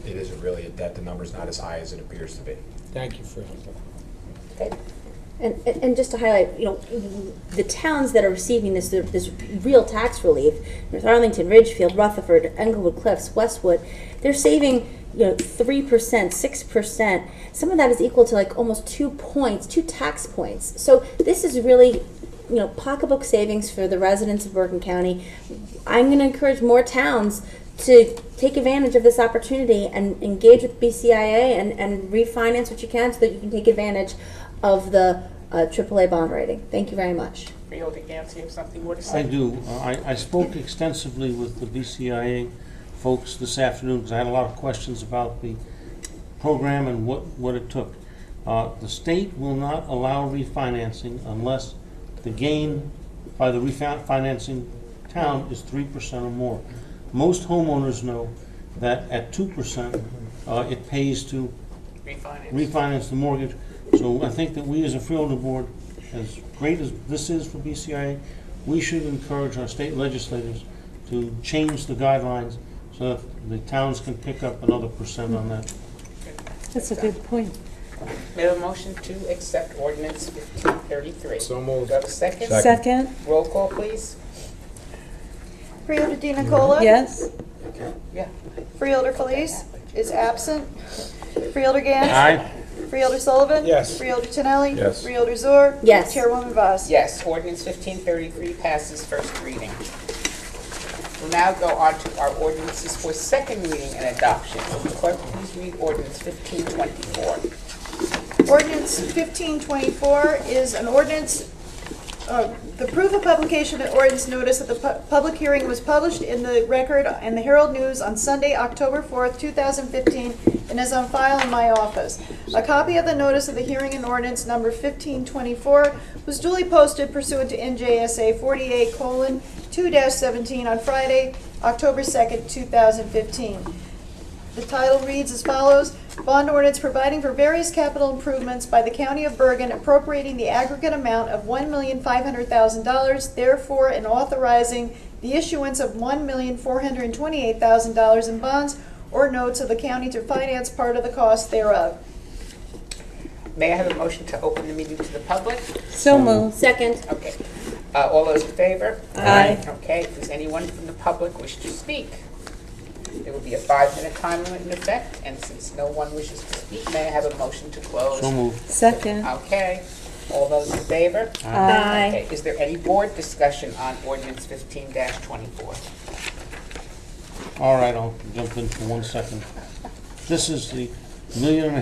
it isn't really a debt. The number's not as high as it appears to be. Thank you, Freeholder. Okay. And just to highlight, the towns that are receiving this real tax relief, there's Arlington, Ridgefield, Rutherford, Englewood Cliffs, Westwood, they're saving 3%, 6%. Some of that is equal to like almost 2 tax points. So this is really, pocketbook savings for the residents of Bergen County. I'm going to encourage more towns to take advantage of this opportunity and engage with BCIA and refinance what you can so that you can take advantage of the AAA bond rating. Thank you very much. Freeholder Gans, you have something more to say? I do. I spoke extensively with the BCIA folks this afternoon because I had a lot of questions about the program and what it took. The state will not allow refinancing unless the gain by the refinancing town is 3% or more. Most homeowners know that at 2%, it pays to Refinance. refinance the mortgage. So I think that we as a freeholder board, as great as this is for BCIA, we should encourage our state legislators to change the guidelines so that the towns can pick up another percent on that. That's a good point. May I have a motion to accept ordinance 1533? So moved. Do I have a second? Second? Roll call, please. Freeholder Di Nicola? Yes? Yeah. Freeholder Felice is absent. Freeholder Gans? Aye. Freeholder Sullivan? Yes. Freeholder Tonelli? Yes. Freeholder Zor? Yes. Chairwoman Vaz? Yes, ordinance 1533 passes first reading. We'll now go on to our ordinances for second reading and adoption. Will the clerk please read ordinance 1524? Ordinance 1524 is an ordinance, the proof of publication and ordinance notice that the public hearing was published in the record and the Herald News on Sunday, October 4th, 2015, and is on file in my office. A copy of the notice of the hearing and ordinance number 1524 was duly posted pursuant to NJSA 48:2-17 on Friday, October 2nd, 2015. The title reads as follows: Bond ordinance providing for various capital improvements by the County of Bergen appropriating the aggregate amount of $1,500,000, therefore, and authorizing the issuance of $1,428,000 in bonds or notes of the county to finance part of the cost thereof. May I have a motion to open the meeting to the public? So moved. Second? Okay. All those in favor? Aye. Okay, does anyone from the public wish to speak? There will be a 5-minute time limit in effect, and since no one wishes to speak, may I have a motion to close? So moved. Second? Okay. All those in favor? Aye. Okay, is there any board discussion on ordinance 15-24? All right, I'll jump in for 1 second. This is the $1.5 million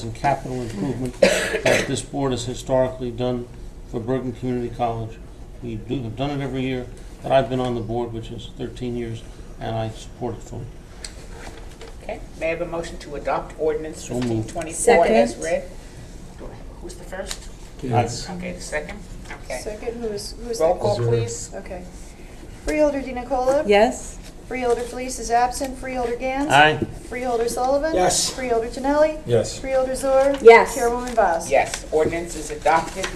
in capital improvement that this board has historically done for Bergen Community College. We have done it every year that I've been on the board, which is 13 years, and I support it fully. Okay, may I have a motion to adopt ordinance So moved. 1524 as Second. read? Who's the first? Yes. Okay, the second? Okay. Second, who's Roll the? call, please. Okay. Freeholder Di Nicola? Yes? Freeholder Felice is absent. Freeholder Gans? Aye. Freeholder Sullivan? Yes. Freeholder Tonelli? Yes. Freeholder Zor? Yes. Chairwoman Vaz? Yes, ordinance is adopted.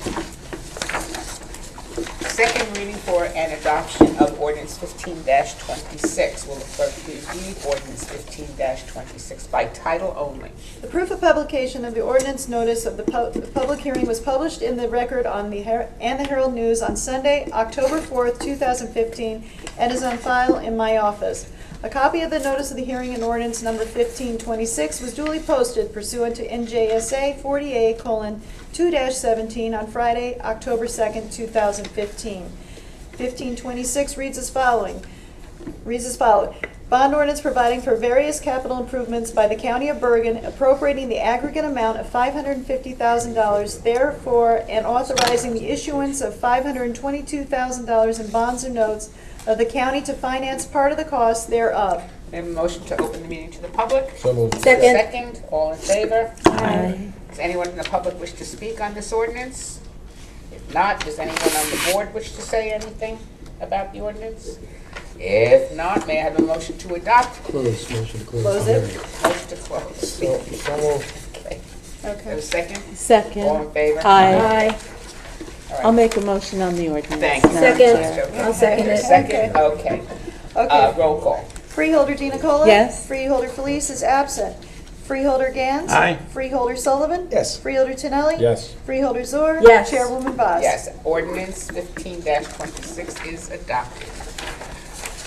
Second reading for an adoption of ordinance 15-26. Will the clerk please read ordinance 15-26 by title only? The proof of publication of the ordinance notice of the public hearing was published in the record on the Herald News on Sunday, October 4th, 2015, and is on file in my office. A copy of the notice of the hearing and ordinance number 1526 was duly posted pursuant to NJSA 48:2-17 on Friday, October 2nd, 2015. 1526 reads as following. Bond ordinance providing for various capital improvements by the County of Bergen appropriating the aggregate amount of $550,000, therefore, and authorizing the issuance of $522,000 in bonds or notes of the county to finance part of the cost thereof. May I have a motion to open the meeting to the public? So moved. Second? Second, all in favor? Aye. Does anyone in the public wish to speak on this ordinance? If not, does anyone on the board wish to say anything about the ordinance? If not, may I have a motion to adopt? Close, motion to close. Close it. Motion to close. So moved. Okay. Okay. A second? Second? All in favor? Aye. All right. I'll make a motion on the ordinance. Thank you. Second. Okay. I'll second it. Second, okay. Okay. Roll call. Freeholder Di Nicola? Yes. Freeholder Felice is absent. Freeholder Gans? Aye. Freeholder Sullivan? Yes. Freeholder Tonelli? Yes. Freeholder Zor? Yes. Chairwoman Vaz? Yes, ordinance 15-26 is adopted.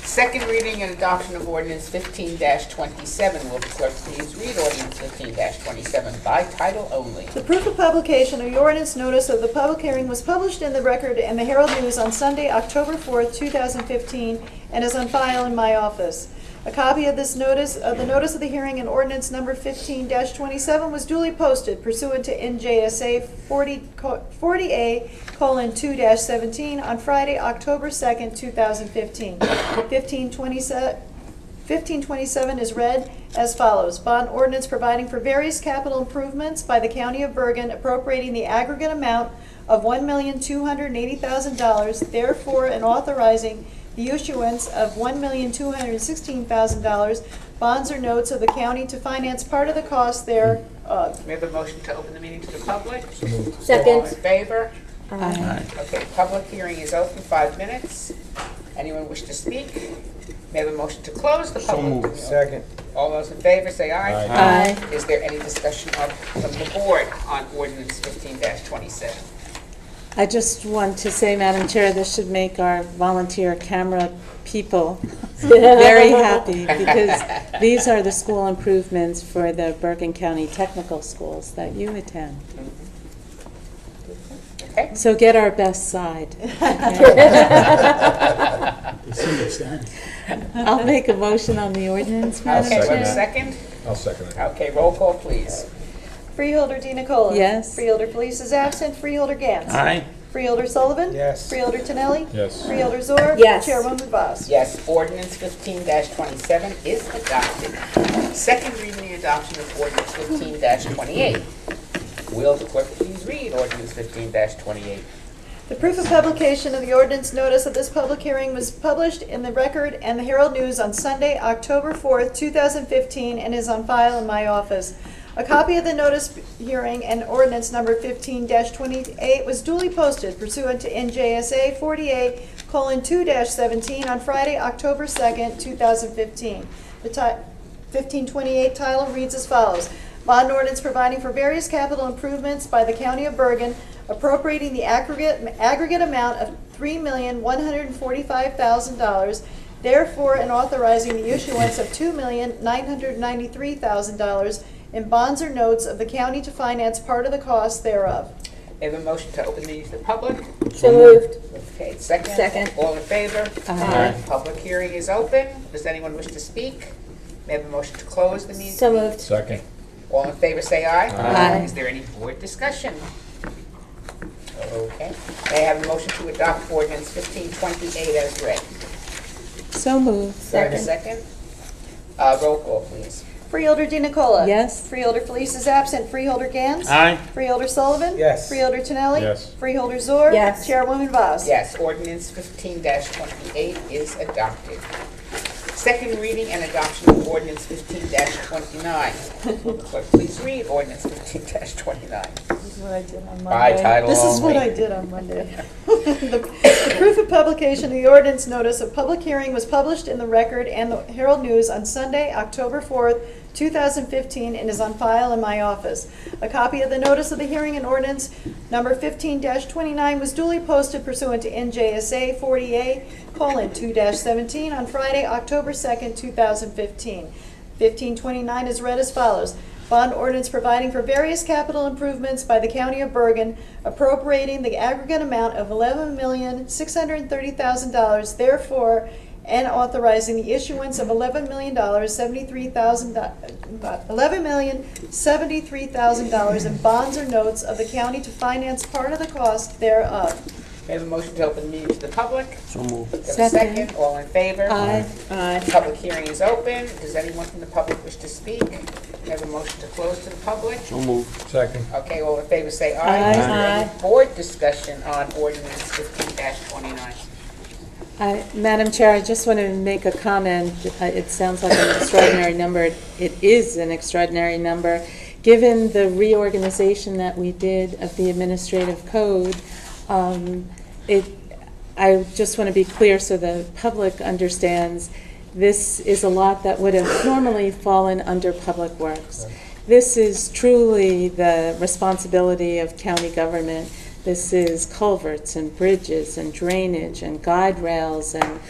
Second reading and adoption of ordinance 15-27. Will the clerk please read ordinance 15-27 by title only? The proof of publication of the ordinance notice of the public hearing was published in the record and the Herald News on Sunday, October 4th, 2015, and is on file in my office. A copy of this notice, of the notice of the hearing and ordinance number 15-27 was duly posted pursuant to NJSA 40A:2-17 on Friday, October 2nd, 2015. 1527 is read as follows. Bond ordinance providing for various capital improvements by the County of Bergen appropriating the aggregate amount of $1,280,000, therefore, and authorizing the issuance of $1,216,000 bonds or notes of the county to finance part of the cost thereof. We have a motion to open the meeting to the public. Second. All in favor? Aye. Okay, public hearing is open, 5 minutes. Anyone wish to speak? May I have a motion to close the public? moved. Second. All those in favor, say aye. Aye. Is there any discussion from the board on ordinance 15-27? I just want to say, Madam Chair, this should make our volunteer camera people very happy, because these are the school improvements for the Bergen County Technical Schools that you attend. Okay. So get our best side. I'll make a motion on the ordinance, Madam Okay, Chair. one second. I'll second it. Okay, roll call, please. Freeholder DiNicola. Yes. Freeholder Felice is absent. Freeholder Gantz. Aye. Freeholder Sullivan. Yes. Freeholder Tinelli. Yes. Freeholder Zor. Yes. Chairwoman Vaz. Yes, ordinance 15-27 is adopted. Second reading and adoption of ordinance 15-28. Will the clerk please read ordinance 15-28? The proof of publication of the ordinance notice of this public hearing was published in the Record and the Herald News on Sunday, October 4th, 2015, and is on file in my office. A copy of the notice hearing and ordinance number 15-28 was duly posted pursuant to NJSA 48:2-17 on Friday, October 2nd, 2015. The 1528 title reads as follows. Bond ordinance providing for various capital improvements by the County of Bergen, appropriating the aggregate amount of $3,145,000, therefore, and authorizing the issuance of $2,993,000 in bonds or notes of the county to finance part of the cost thereof. We have a motion to open the meeting to the public. So moved. Okay, second. Second. All in favor? Aye. Public hearing is open. Does anyone wish to speak? May I have a motion to close the meeting? So moved. Second. All in favor, say aye. Aye. Is there any board discussion? Okay. May I have a motion to adopt ordinance 1528 as read? So moved. Second. Roll call, please. Freeholder DiNicola. Yes. Freeholder Felice is absent. Freeholder Gantz. Aye. Freeholder Sullivan. Yes. Freeholder Tinelli. Yes. Freeholder Zor. Yes. Chairwoman Vaz. Yes, ordinance 15-28 is adopted. Second reading and adoption of ordinance 15-29. Will the clerk please read ordinance 15-29? This is what I did on Monday. By title This is what only. I did on Monday. The proof of publication of the ordinance notice of public hearing was published in the Record and the Herald News on Sunday, October 4th, 2015, and is on file in my office. A copy of the notice of the hearing and ordinance number 15-29 was duly posted pursuant to NJSA 48:2-17 on Friday, October 2nd, 2015. 1529 is read as follows. Bond ordinance providing for various capital improvements by the County of Bergen, appropriating the aggregate amount of $11,630,000, therefore, and authorizing the issuance of $11,073,000 in bonds or notes of the county to finance part of the cost thereof. May I have a motion to open the meeting to the public? So moved. We have a second. All in favor? Aye. Public hearing is open. Does anyone from the public wish to speak? We have a motion to close to the public. So moved. Second. Okay, all in favor say aye. Aye. Is there Aye. any board discussion on ordinance 15-29? Madam Chair, I just want to make a comment. It sounds like an extraordinary number. It is an extraordinary number. Given the reorganization that we did of the administrative code, I just want to be clear so the public understands this is a lot that would have normally fallen under Public Works. This is truly the responsibility of county government. This is culverts and bridges and drainage and guide rails and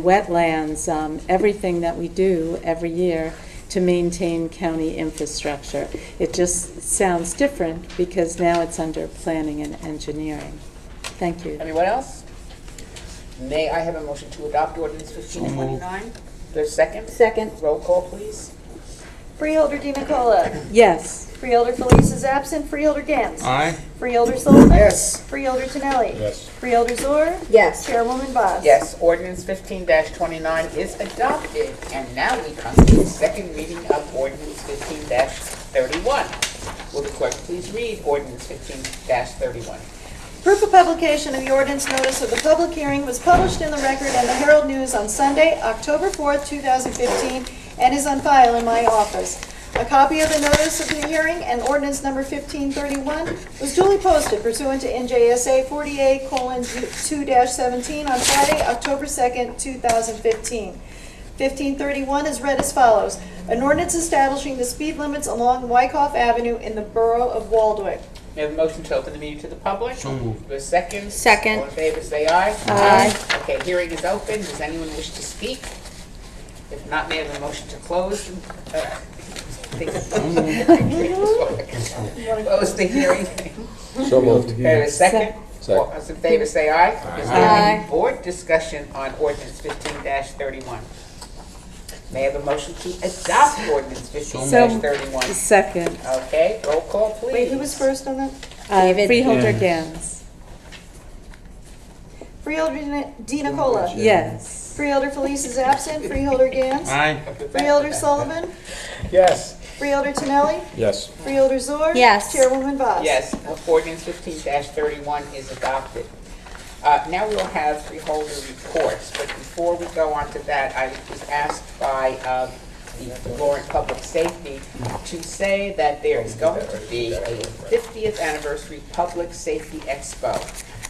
wetlands, everything that we do every year to maintain county infrastructure. It just sounds different because now it's under planning and engineering. Thank you. Anyone else? May I have a motion to adopt ordinance 1529? There's a second? Second. Roll call, please. Freeholder DiNicola. Yes. Freeholder Felice is absent. Freeholder Gantz. Aye. Freeholder Sullivan. Yes. Freeholder Tinelli. Yes. Freeholder Zor. Yes. Chairwoman Vaz. Yes, ordinance 15-29 is adopted. And now we come to the second reading of ordinance 15-31. Will the clerk please read ordinance 15-31? Proof of publication of the ordinance notice of the public hearing was published in the Record and the Herald News on Sunday, October 4th, 2015, and is on file in my office. A copy of the notice of the hearing and ordinance number 1531 was duly posted pursuant to NJSA 48:2-17 on Friday, October 2nd, 2015. 1531 is read as follows. An ordinance establishing the speed limits along Wyckoff Avenue in the borough of Waldwick. May I have a motion to open the meeting to the public? So moved. Do a second? Second. All in favor, say aye. Aye. Okay, hearing is open. Does anyone wish to speak? If not, may I have a motion to close? Close the hearing. So moved. May I have a second? Second. All those in favor, say aye. Is there Aye. any board discussion on ordinance 15-31? May I have a motion to adopt ordinance 15-31? Second. Okay, roll call, please. Wait, who was first on that? David. Freeholder Yeah. Gans. Freeholder Di Nicola. Yes. Freeholder Felice is absent. Freeholder Gans. Aye. Freeholder Sullivan. Yes. Freeholder Tonelli. Yes. Freeholder Zor. Yes. Chairwoman Voss. Yes, ordinance 15-31 is adopted. Now we'll have freeholder reports, but before we go on to that, I was asked by the Lawrence Public Safety to say that there is going to be a 50th anniversary Public Safety Expo.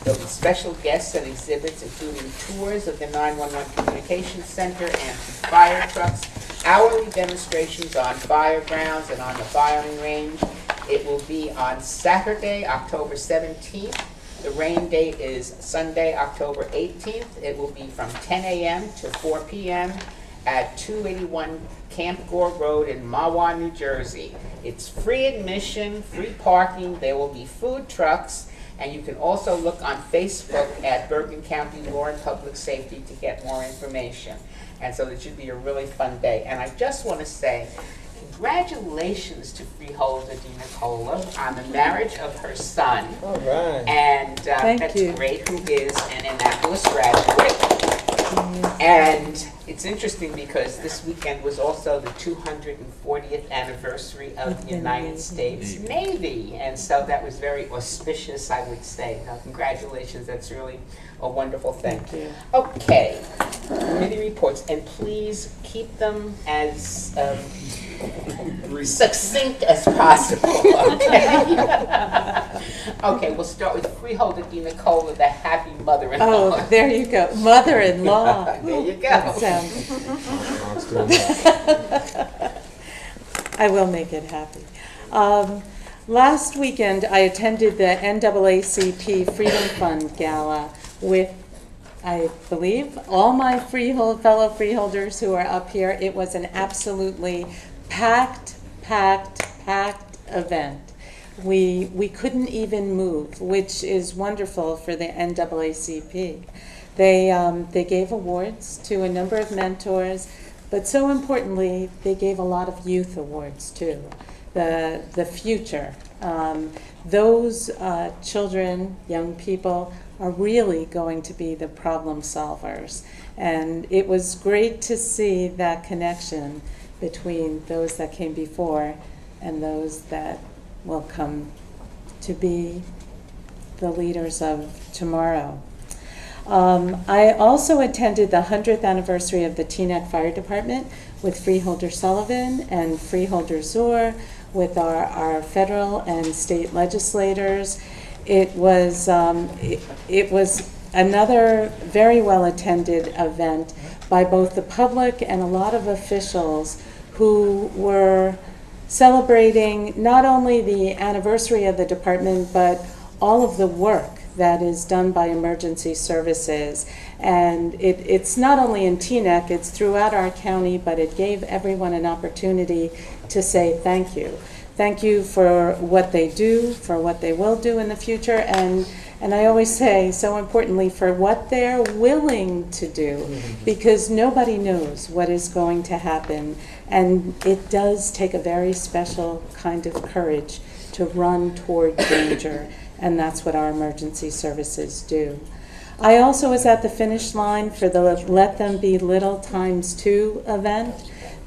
There'll be special guests and exhibits, including tours of the 911 Communications Center and fire trucks, hourly demonstrations on fire grounds and on the firing range. It will be on Saturday, October 17th. The rain date is Sunday, October 18th. It will be from 10 a.m. to 4 p.m. at 281 Camp Gore Road in Mahwah, New Jersey. It's free admission, free parking. There will be food trucks. And you can also look on Facebook at Bergen County Law and Public Safety to get more information. And so it should be a really fun day. And I just want to say, congratulations to Freeholder Di Nicola on the marriage of her son. All right. And that's you. great, who is an Annapolis graduate. And it's interesting because this weekend was also the 240th anniversary of the United States Navy. And so that was very auspicious, I would say. Now, congratulations, that's really a wonderful thing. Thank you. Okay, committee reports, and please keep them as succinct as possible. Okay? Okay, we'll start with Freeholder Di Nicola, the happy mother-in-law. Oh, there you go. Mother-in-law. There you go. That sounds. I will make it happy. Last weekend, I attended the NAACP Freedom Fund Gala with, I believe, all my fellow freeholders who are up here. It was an absolutely packed event. We couldn't even move, which is wonderful for the NAACP. They gave awards to a number of mentors, but so importantly, they gave a lot of youth awards too. The future. Those children, young people, are really going to be the problem solvers. And it was great to see that connection between those that came before and those that will come to be the leaders of tomorrow. I also attended the 100th anniversary of the Teaneck Fire Department with Freeholder Sullivan and Freeholder Zor, with our federal and state legislators. It was another very well-attended event by both the public and a lot of officials who were celebrating not only the anniversary of the department, but all of the work that is done by emergency services. And it's not only in Teaneck, it's throughout our county, but it gave everyone an opportunity to say thank you. Thank you for what they do, for what they will do in the future, and I always say, so importantly, for what they're willing to do, because nobody knows what is going to happen, and it does take a very special kind of courage to run toward danger, and that's what our emergency services do. I also was at the finish line for the Let Them Be Little ×2 event.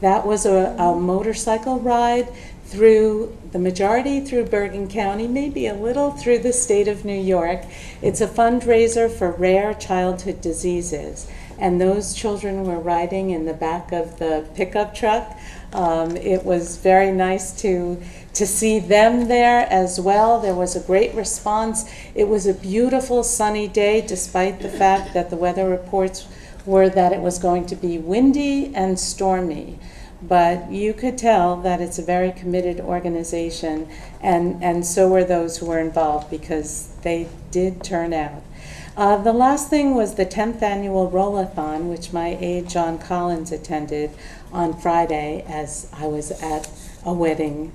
That was a motorcycle ride through the majority through Bergen County, maybe a little through the state of New York. It's a fundraiser for rare childhood diseases. And those children were riding in the back of the pickup truck. It was very nice to see them there as well. There was a great response. It was a beautiful sunny day, despite the fact that the weather reports were that it was going to be windy and stormy. But you could tell that it's a very committed organization, and so were those who were involved, because they did turn out. The last thing was the 10th annual Roll-a-thon, which my aide John Collins attended on Friday as I was at a wedding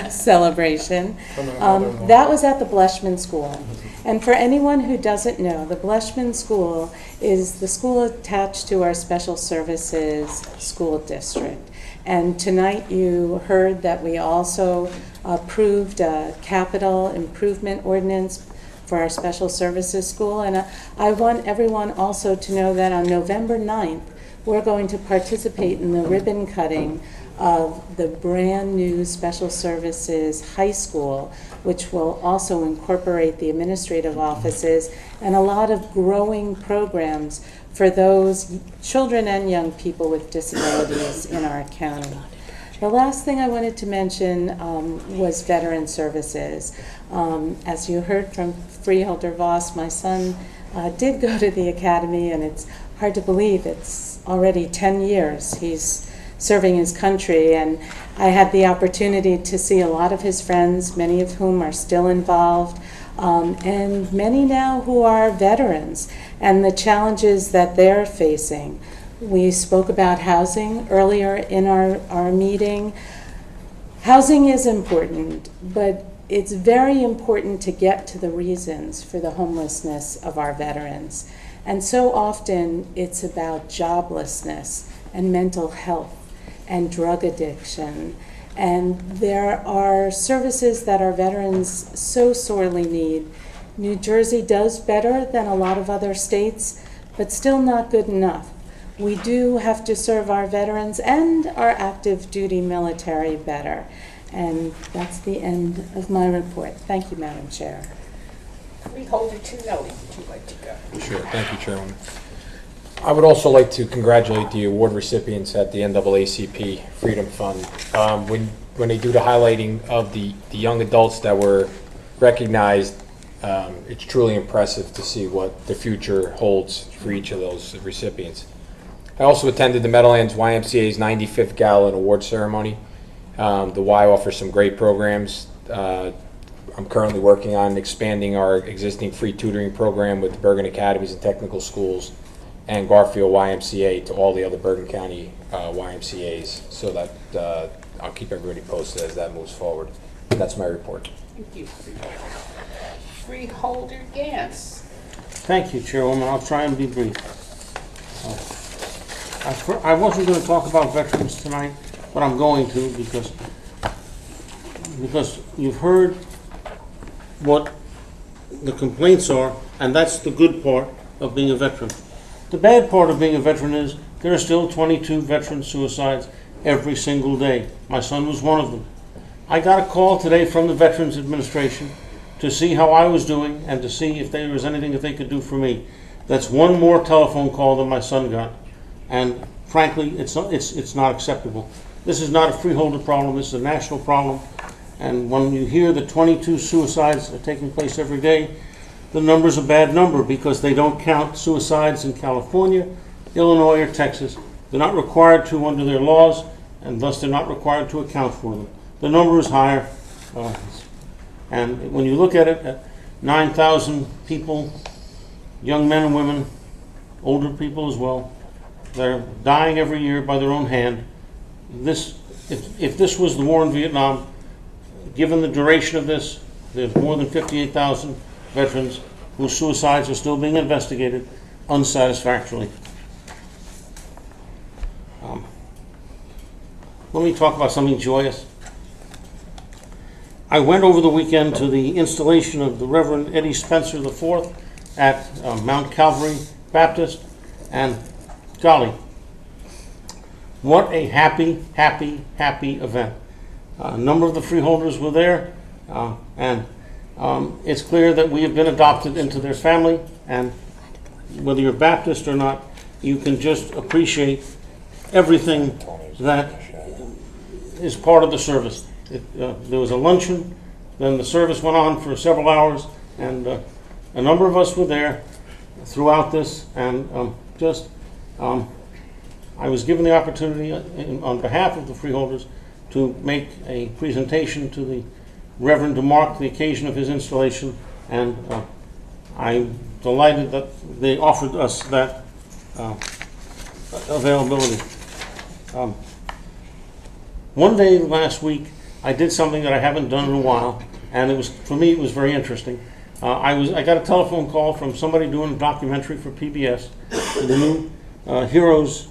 celebration. That was at the Bleshman School. And for anyone who doesn't know, the Bleshman School is the school attached to our Special Services School District. And tonight you heard that we also approved a capital improvement ordinance for our Special Services School. And I want everyone also to know that on November 9th, we're going to participate in the ribbon cutting of the brand new Special Services High School, which will also incorporate the administrative offices and a lot of growing programs for those children and young people with disabilities in our county. The last thing I wanted to mention was veteran services. As you heard from Freeholder Voss, my son did go to the academy, and it's hard to believe it's already 10 years he's serving his country. And I had the opportunity to see a lot of his friends, many of whom are still involved, and many now who are veterans, and the challenges that they're facing. We spoke about housing earlier in our meeting. Housing is important, but it's very important to get to the reasons for the homelessness of our veterans. And so often it's about joblessness and mental health and drug addiction. And there are services that our veterans so sorely need. New Jersey does better than a lot of other states, but still not good enough. We do have to serve our veterans and our active duty military better. And that's the end of my report. Thank you, Madam Chair. Freeholder Tunelli, would you like to go? Sure, thank you, Chairwoman. I would also like to congratulate the award recipients at the NAACP Freedom Fund. When they do the highlighting of the young adults that were recognized, it's truly impressive to see what the future holds for each of those recipients. I also attended the Meadowlands YMCA's 95th Gala and Award Ceremony. The Y offers some great programs. I'm currently working on expanding our existing free tutoring program with the Bergen Academies and Technical Schools and Garfield YMCA to all the other Bergen County YMCAs, so that I'll keep everybody posted as that moves forward. That's my report. Thank you, Freeholder Gantz. Thank you, Chairwoman. I'll try and be brief. I wasn't going to talk about veterans tonight, but I'm going to because you've heard what the complaints are, and that's the good part of being a veteran. The bad part of being a veteran is there are still 22 veteran suicides every single day. My son was one of them. I got a call today from the Veterans Administration to see how I was doing and to see if there was anything that they could do for me. That's one more telephone call than my son got. And frankly, it's not acceptable. This is not a freeholder problem, this is a national problem. And when you hear that 22 suicides are taking place every day, the number's a bad number because they don't count suicides in California, Illinois, or Texas. They're not required to under their laws, and thus they're not required to account for them. The number is higher. And when you look at it, at 9,000 people, young men and women, older people as well, they're dying every year by their own hand. If this was the war in Vietnam, given the duration of this, there's more than 58,000 veterans whose suicides are still being investigated unsatisfactorily. Let me talk about something joyous. I went over the weekend to the installation of the Reverend Eddie Spencer IV at Mount Calvary Baptist, and golly, what a happy, happy, happy event. A number of the freeholders were there, and it's clear that we have been adopted into their family, and whether you're Baptist or not, you can just appreciate everything that is part of the service. There was a luncheon, then the service went on for several hours, and a number of us were there throughout this, and I was given the opportunity on behalf of the freeholders to make a presentation to the Reverend to mark the occasion of his installation, and I'm delighted that they offered us that availability. One day last week, I did something that I haven't done in a while, and for me it was very interesting. I got a telephone call from somebody doing a documentary for PBS, the new Heroes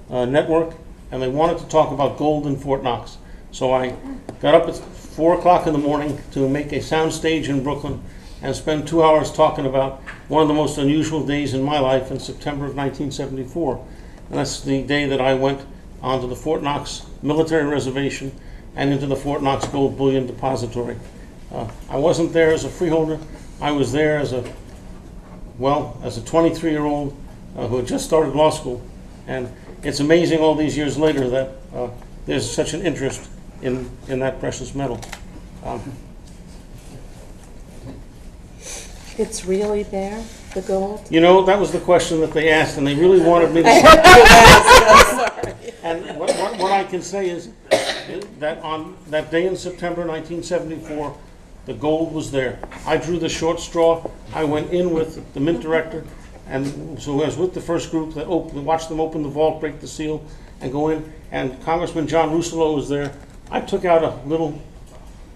network, and they wanted to talk about gold in Fort Knox. So I got up at 4 o'clock in the morning to make a sound stage in Brooklyn and spend 2 hours talking about one of the most unusual days in my life in September of 1974. And that's the day that I went onto the Fort Knox military reservation and into the Fort Knox Gold Bullion Depository. I wasn't there as a freeholder. I was there as a 23-year-old who had just started law school. And it's amazing all these years later that there's such an interest in that precious metal. It's really there, the gold? You know, that was the question that they asked, and they really wanted me to say. And what I can say is that on that day in September 1974, the gold was there. I drew the short straw. I went in with the mint director, and so I was with the first group that watched them open the vault, break the seal, and go in. And Congressman John Rousselot was there. I took out a little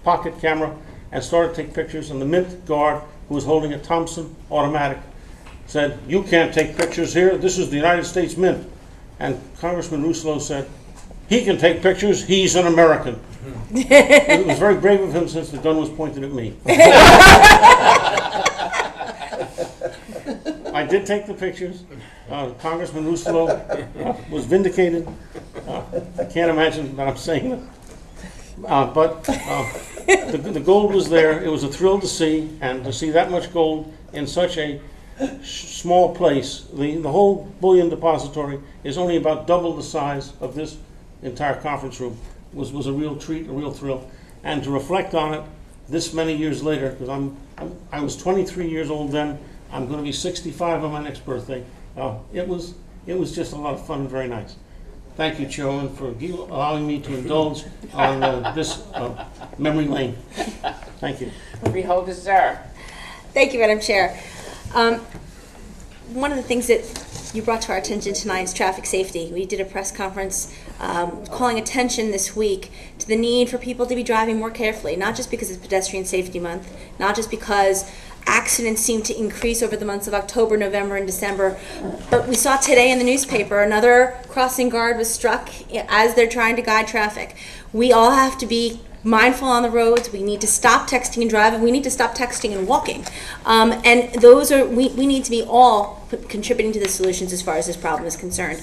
pocket camera and started to take pictures, and the mint guard, who was holding a Thompson automatic, said, "You can't take pictures here. This is the United States Mint." And Congressman Rousselot said, "He can take pictures. He's an American." It was very brave of him since the gun was pointed at me. I did take the pictures. Congressman Rousselot was vindicated. I can't imagine that I'm saying that. But the gold was there. It was a thrill to see, and to see that much gold in such a small place. The whole bullion depository is only about double the size of this entire conference room. Was a real treat, a real thrill. And to reflect on it this many years later, because I was 23 years old then, I'm going to be 65 on my next birthday. It was just a lot of fun and very nice. Thank you, Chairman, for allowing me to indulge on this memory lane. Thank you. Freeholders, sir. Thank you, Madam Chair. One of the things that you brought to our attention tonight is traffic safety. We did a press conference calling attention this week to the need for people to be driving more carefully, not just because it's Pedestrian Safety Month, not just because accidents seem to increase over the months of October, November, and December, but we saw today in the newspaper another crossing guard was struck as they're trying to guide traffic. We all have to be mindful on the roads. We need to stop texting and driving. We need to stop texting and walking. And those are, we need to be all contributing to the solutions as far as this problem is concerned.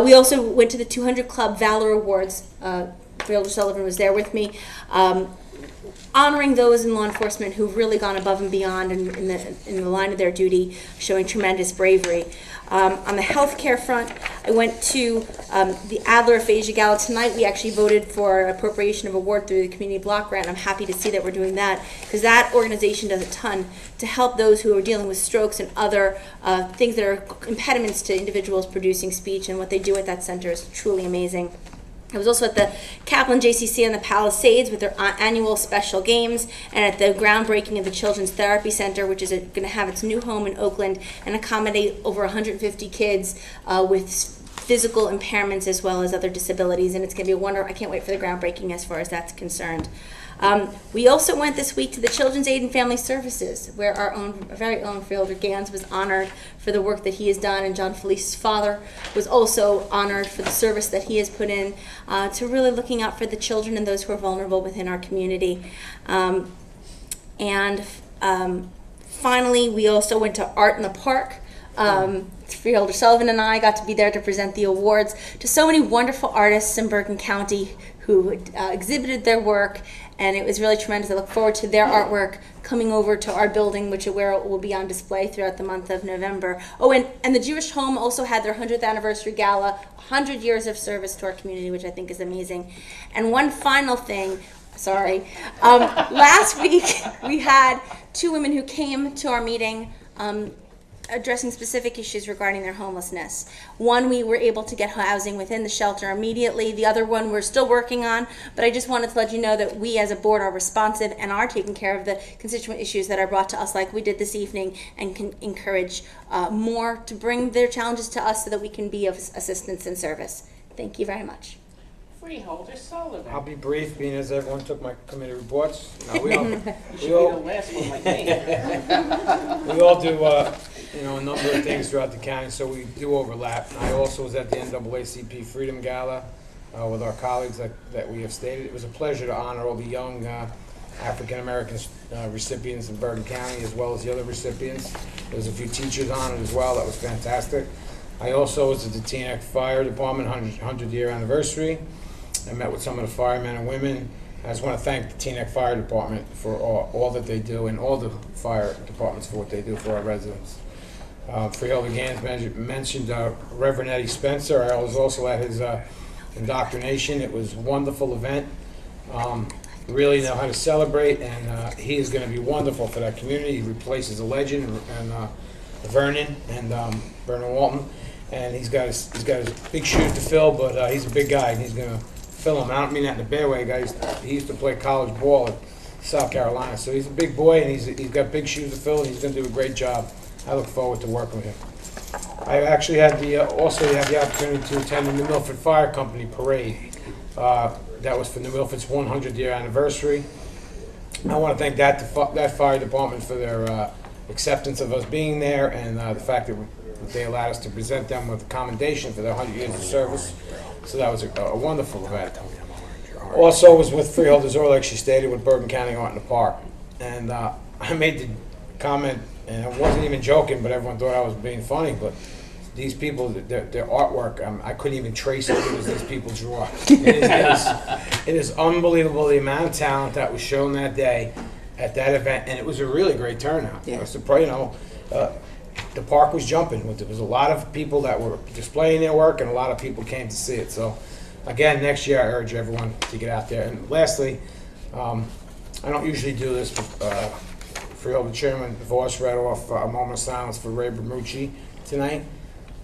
We also went to the 200 Club Valor Awards. Freeholder Sullivan was there with me. Honoring those in law enforcement who've really gone above and beyond in the line of their duty, showing tremendous bravery. On the healthcare front, I went to the Adler Aphasia Gala tonight. We actually voted for appropriation of award through the Community Block Grant. I'm happy to see that we're doing that, because that organization does a ton to help those who are dealing with strokes and other things that are impediments to individuals producing speech, and what they do at that center is truly amazing. I was also at the Kaplan JCC on the Palisades with their annual special games, and at the groundbreaking of the Children's Therapy Center, which is going to have its new home in Oakland and accommodate over 150 kids with physical impairments as well as other disabilities. And it's going to be a wonder. I can't wait for the groundbreaking as far as that's concerned. We also went this week to the Children's Aid and Family Services, where our very own Freeholder Gans was honored for the work that he has done, and John Felice's father was also honored for the service that he has put in to really looking out for the children and those who are vulnerable within our community. Finally, we also went to Art in the Park Freeholder Sullivan and I got to be there to present the awards to so many wonderful artists in Bergen County who exhibited their work, and it was really tremendous. I look forward to their artwork coming over to our building, where it will be on display throughout the month of November. Oh, and the Jewish Home also had their 100th anniversary gala, 100 years of service to our community, which I think is amazing. And one final thing, sorry, last week we had two women who came to our meeting addressing specific issues regarding their homelessness. One, we were able to get housing within the shelter immediately. The other one we're still working on, but I just wanted to let you know that we as a board are responsive and are taking care of the constituent issues that are brought to us like we did this evening, and can encourage more to bring their challenges to us so that we can be of assistance and service. Thank you very much. Freeholder Sullivan. I'll be brief, being as everyone took my committee reports. No, we You should be the last one like me. we all do, a number of things throughout the county, so we do overlap. I also was at the NAACP Freedom Gala with our colleagues that we have stated. It was a pleasure to honor all the young African American recipients in Bergen County, as well as the other recipients. There was a few teachers on it as well. That was fantastic. I also was at the Teaneck Fire Department 100-year anniversary. I met with some of the firemen and women. I just want to thank the Teaneck Fire Department for all that they do, and all the fire departments for what they do for our residents. Freeholder Gans mentioned Reverend Eddie Spencer. I was also at his indoctrination. It was a wonderful event. Really know how to celebrate, and he is going to be wonderful for that community. He replaces a legend, and Vernon Walton, and he's got his big shoes to fill, but he's a big guy, and he's going to fill them. I don't mean that in a bad way, guys. He used to play college ball at South Carolina, so he's a big boy, and he's got big shoes to fill, and he's going to do a great job. I look forward to working with him. I actually had also had the opportunity to attend the New Milford Fire Company parade. That was for New Milford's 100-year anniversary. I want to thank that fire department for their acceptance of us being there, and the fact that they allowed us to present them with a commendation for their 100 years of service. So that was a wonderful event. Also was with Freeholders, or like she stated, with Bergen County Art in the Park. And I made the comment, and I wasn't even joking, but everyone thought I was being funny, but these people, their artwork, I couldn't even trace it as these people draw. It is unbelievable the amount of talent that was shown that day at that event, and it was a really great turnout. Yeah. The park was jumping. There was a lot of people that were displaying their work, and a lot of people came to see it. So, again, next year I urge everyone to get out there. And lastly, I don't usually do this, but Freeholder Chairman Voss read off a moment of silence for Ray Bermucci tonight,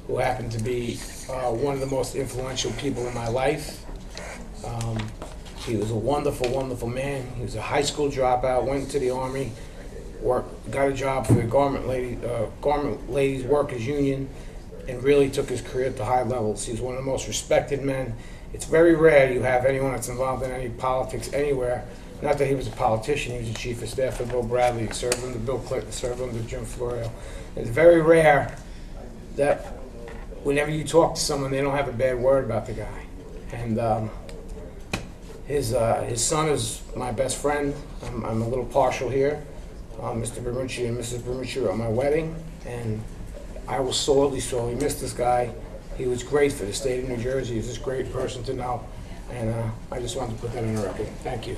who happened to be one of the most influential people in my life. He was a wonderful, wonderful man. He was a high school dropout, went into the Army, got a job for the Garment Ladies Workers Union, and really took his career to high levels. He's one of the most respected men. It's very rare you have anyone that's involved in any politics anywhere. Not that he was a politician, he was the chief of staff for Bill Bradley, he served under Bill Clinton, served under Jim Florio. It's very rare that whenever you talk to someone, they don't have a bad word about the guy. And his son is my best friend. I'm a little partial here. Mr. Bermucci and Mrs. Bermucci were at my wedding, and I will sorely miss this guy. He was great for the state of New Jersey. He's just a great person to know, and I just wanted to put that on the record. Thank you.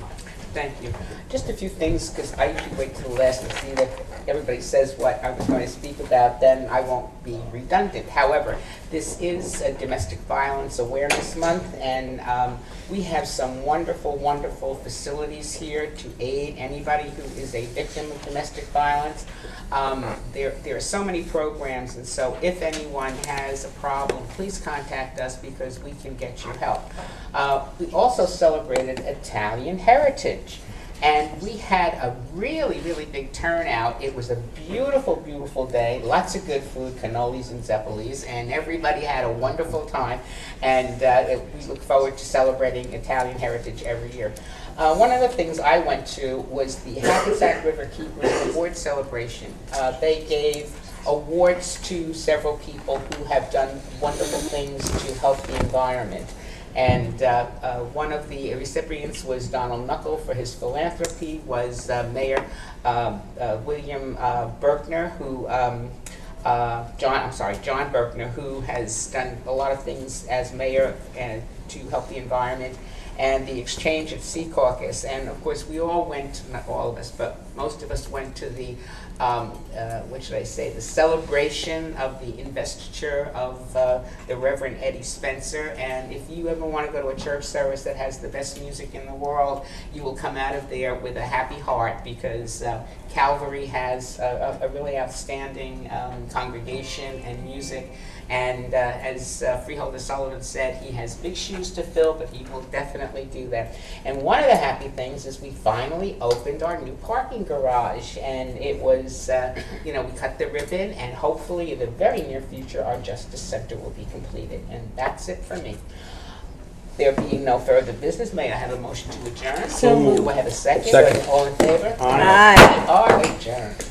Thank you. Just a few things, because I usually wait till the last to see that everybody says what I was going to speak about, then I won't be redundant. However, this is a Domestic Violence Awareness Month, and we have some wonderful, wonderful facilities here to aid anybody who is a victim of domestic violence. There are so many programs, and so if anyone has a problem, please contact us because we can get you help. We also celebrated Italian Heritage, and we had a really, really big turnout. It was a beautiful, beautiful day, lots of good food, cannolis and zeppelis, and everybody had a wonderful time, and we look forward to celebrating Italian Heritage every year. One of the things I went to was the Hackensack River Keepers Award celebration. They gave awards to several people who have done wonderful things to help the environment. And one of the recipients was Donald Knuckle for his philanthropy, was Mayor William Berkner, who John Bergner, who has done a lot of things as mayor and to help the environment, and the exchange at Sea Caucus. And of course, we all went, not all of us, but most of us went to the, what should I say, the celebration of the investiture of the Reverend Eddie Spencer. And if you ever want to go to a church service that has the best music in the world, you will come out of there with a happy heart, because Calvary has a really outstanding congregation and music. And as Freeholder Sullivan said, he has big shoes to fill, but he will definitely do that. And one of the happy things is we finally opened our new parking garage. And it was, we cut the ribbon, and hopefully in the very near future, our Justice Center will be completed. And that's it for me. There being no further business, may I have a motion to adjourn? So moved. Do I have a second? Second. All in favor? Aye. We are adjourned.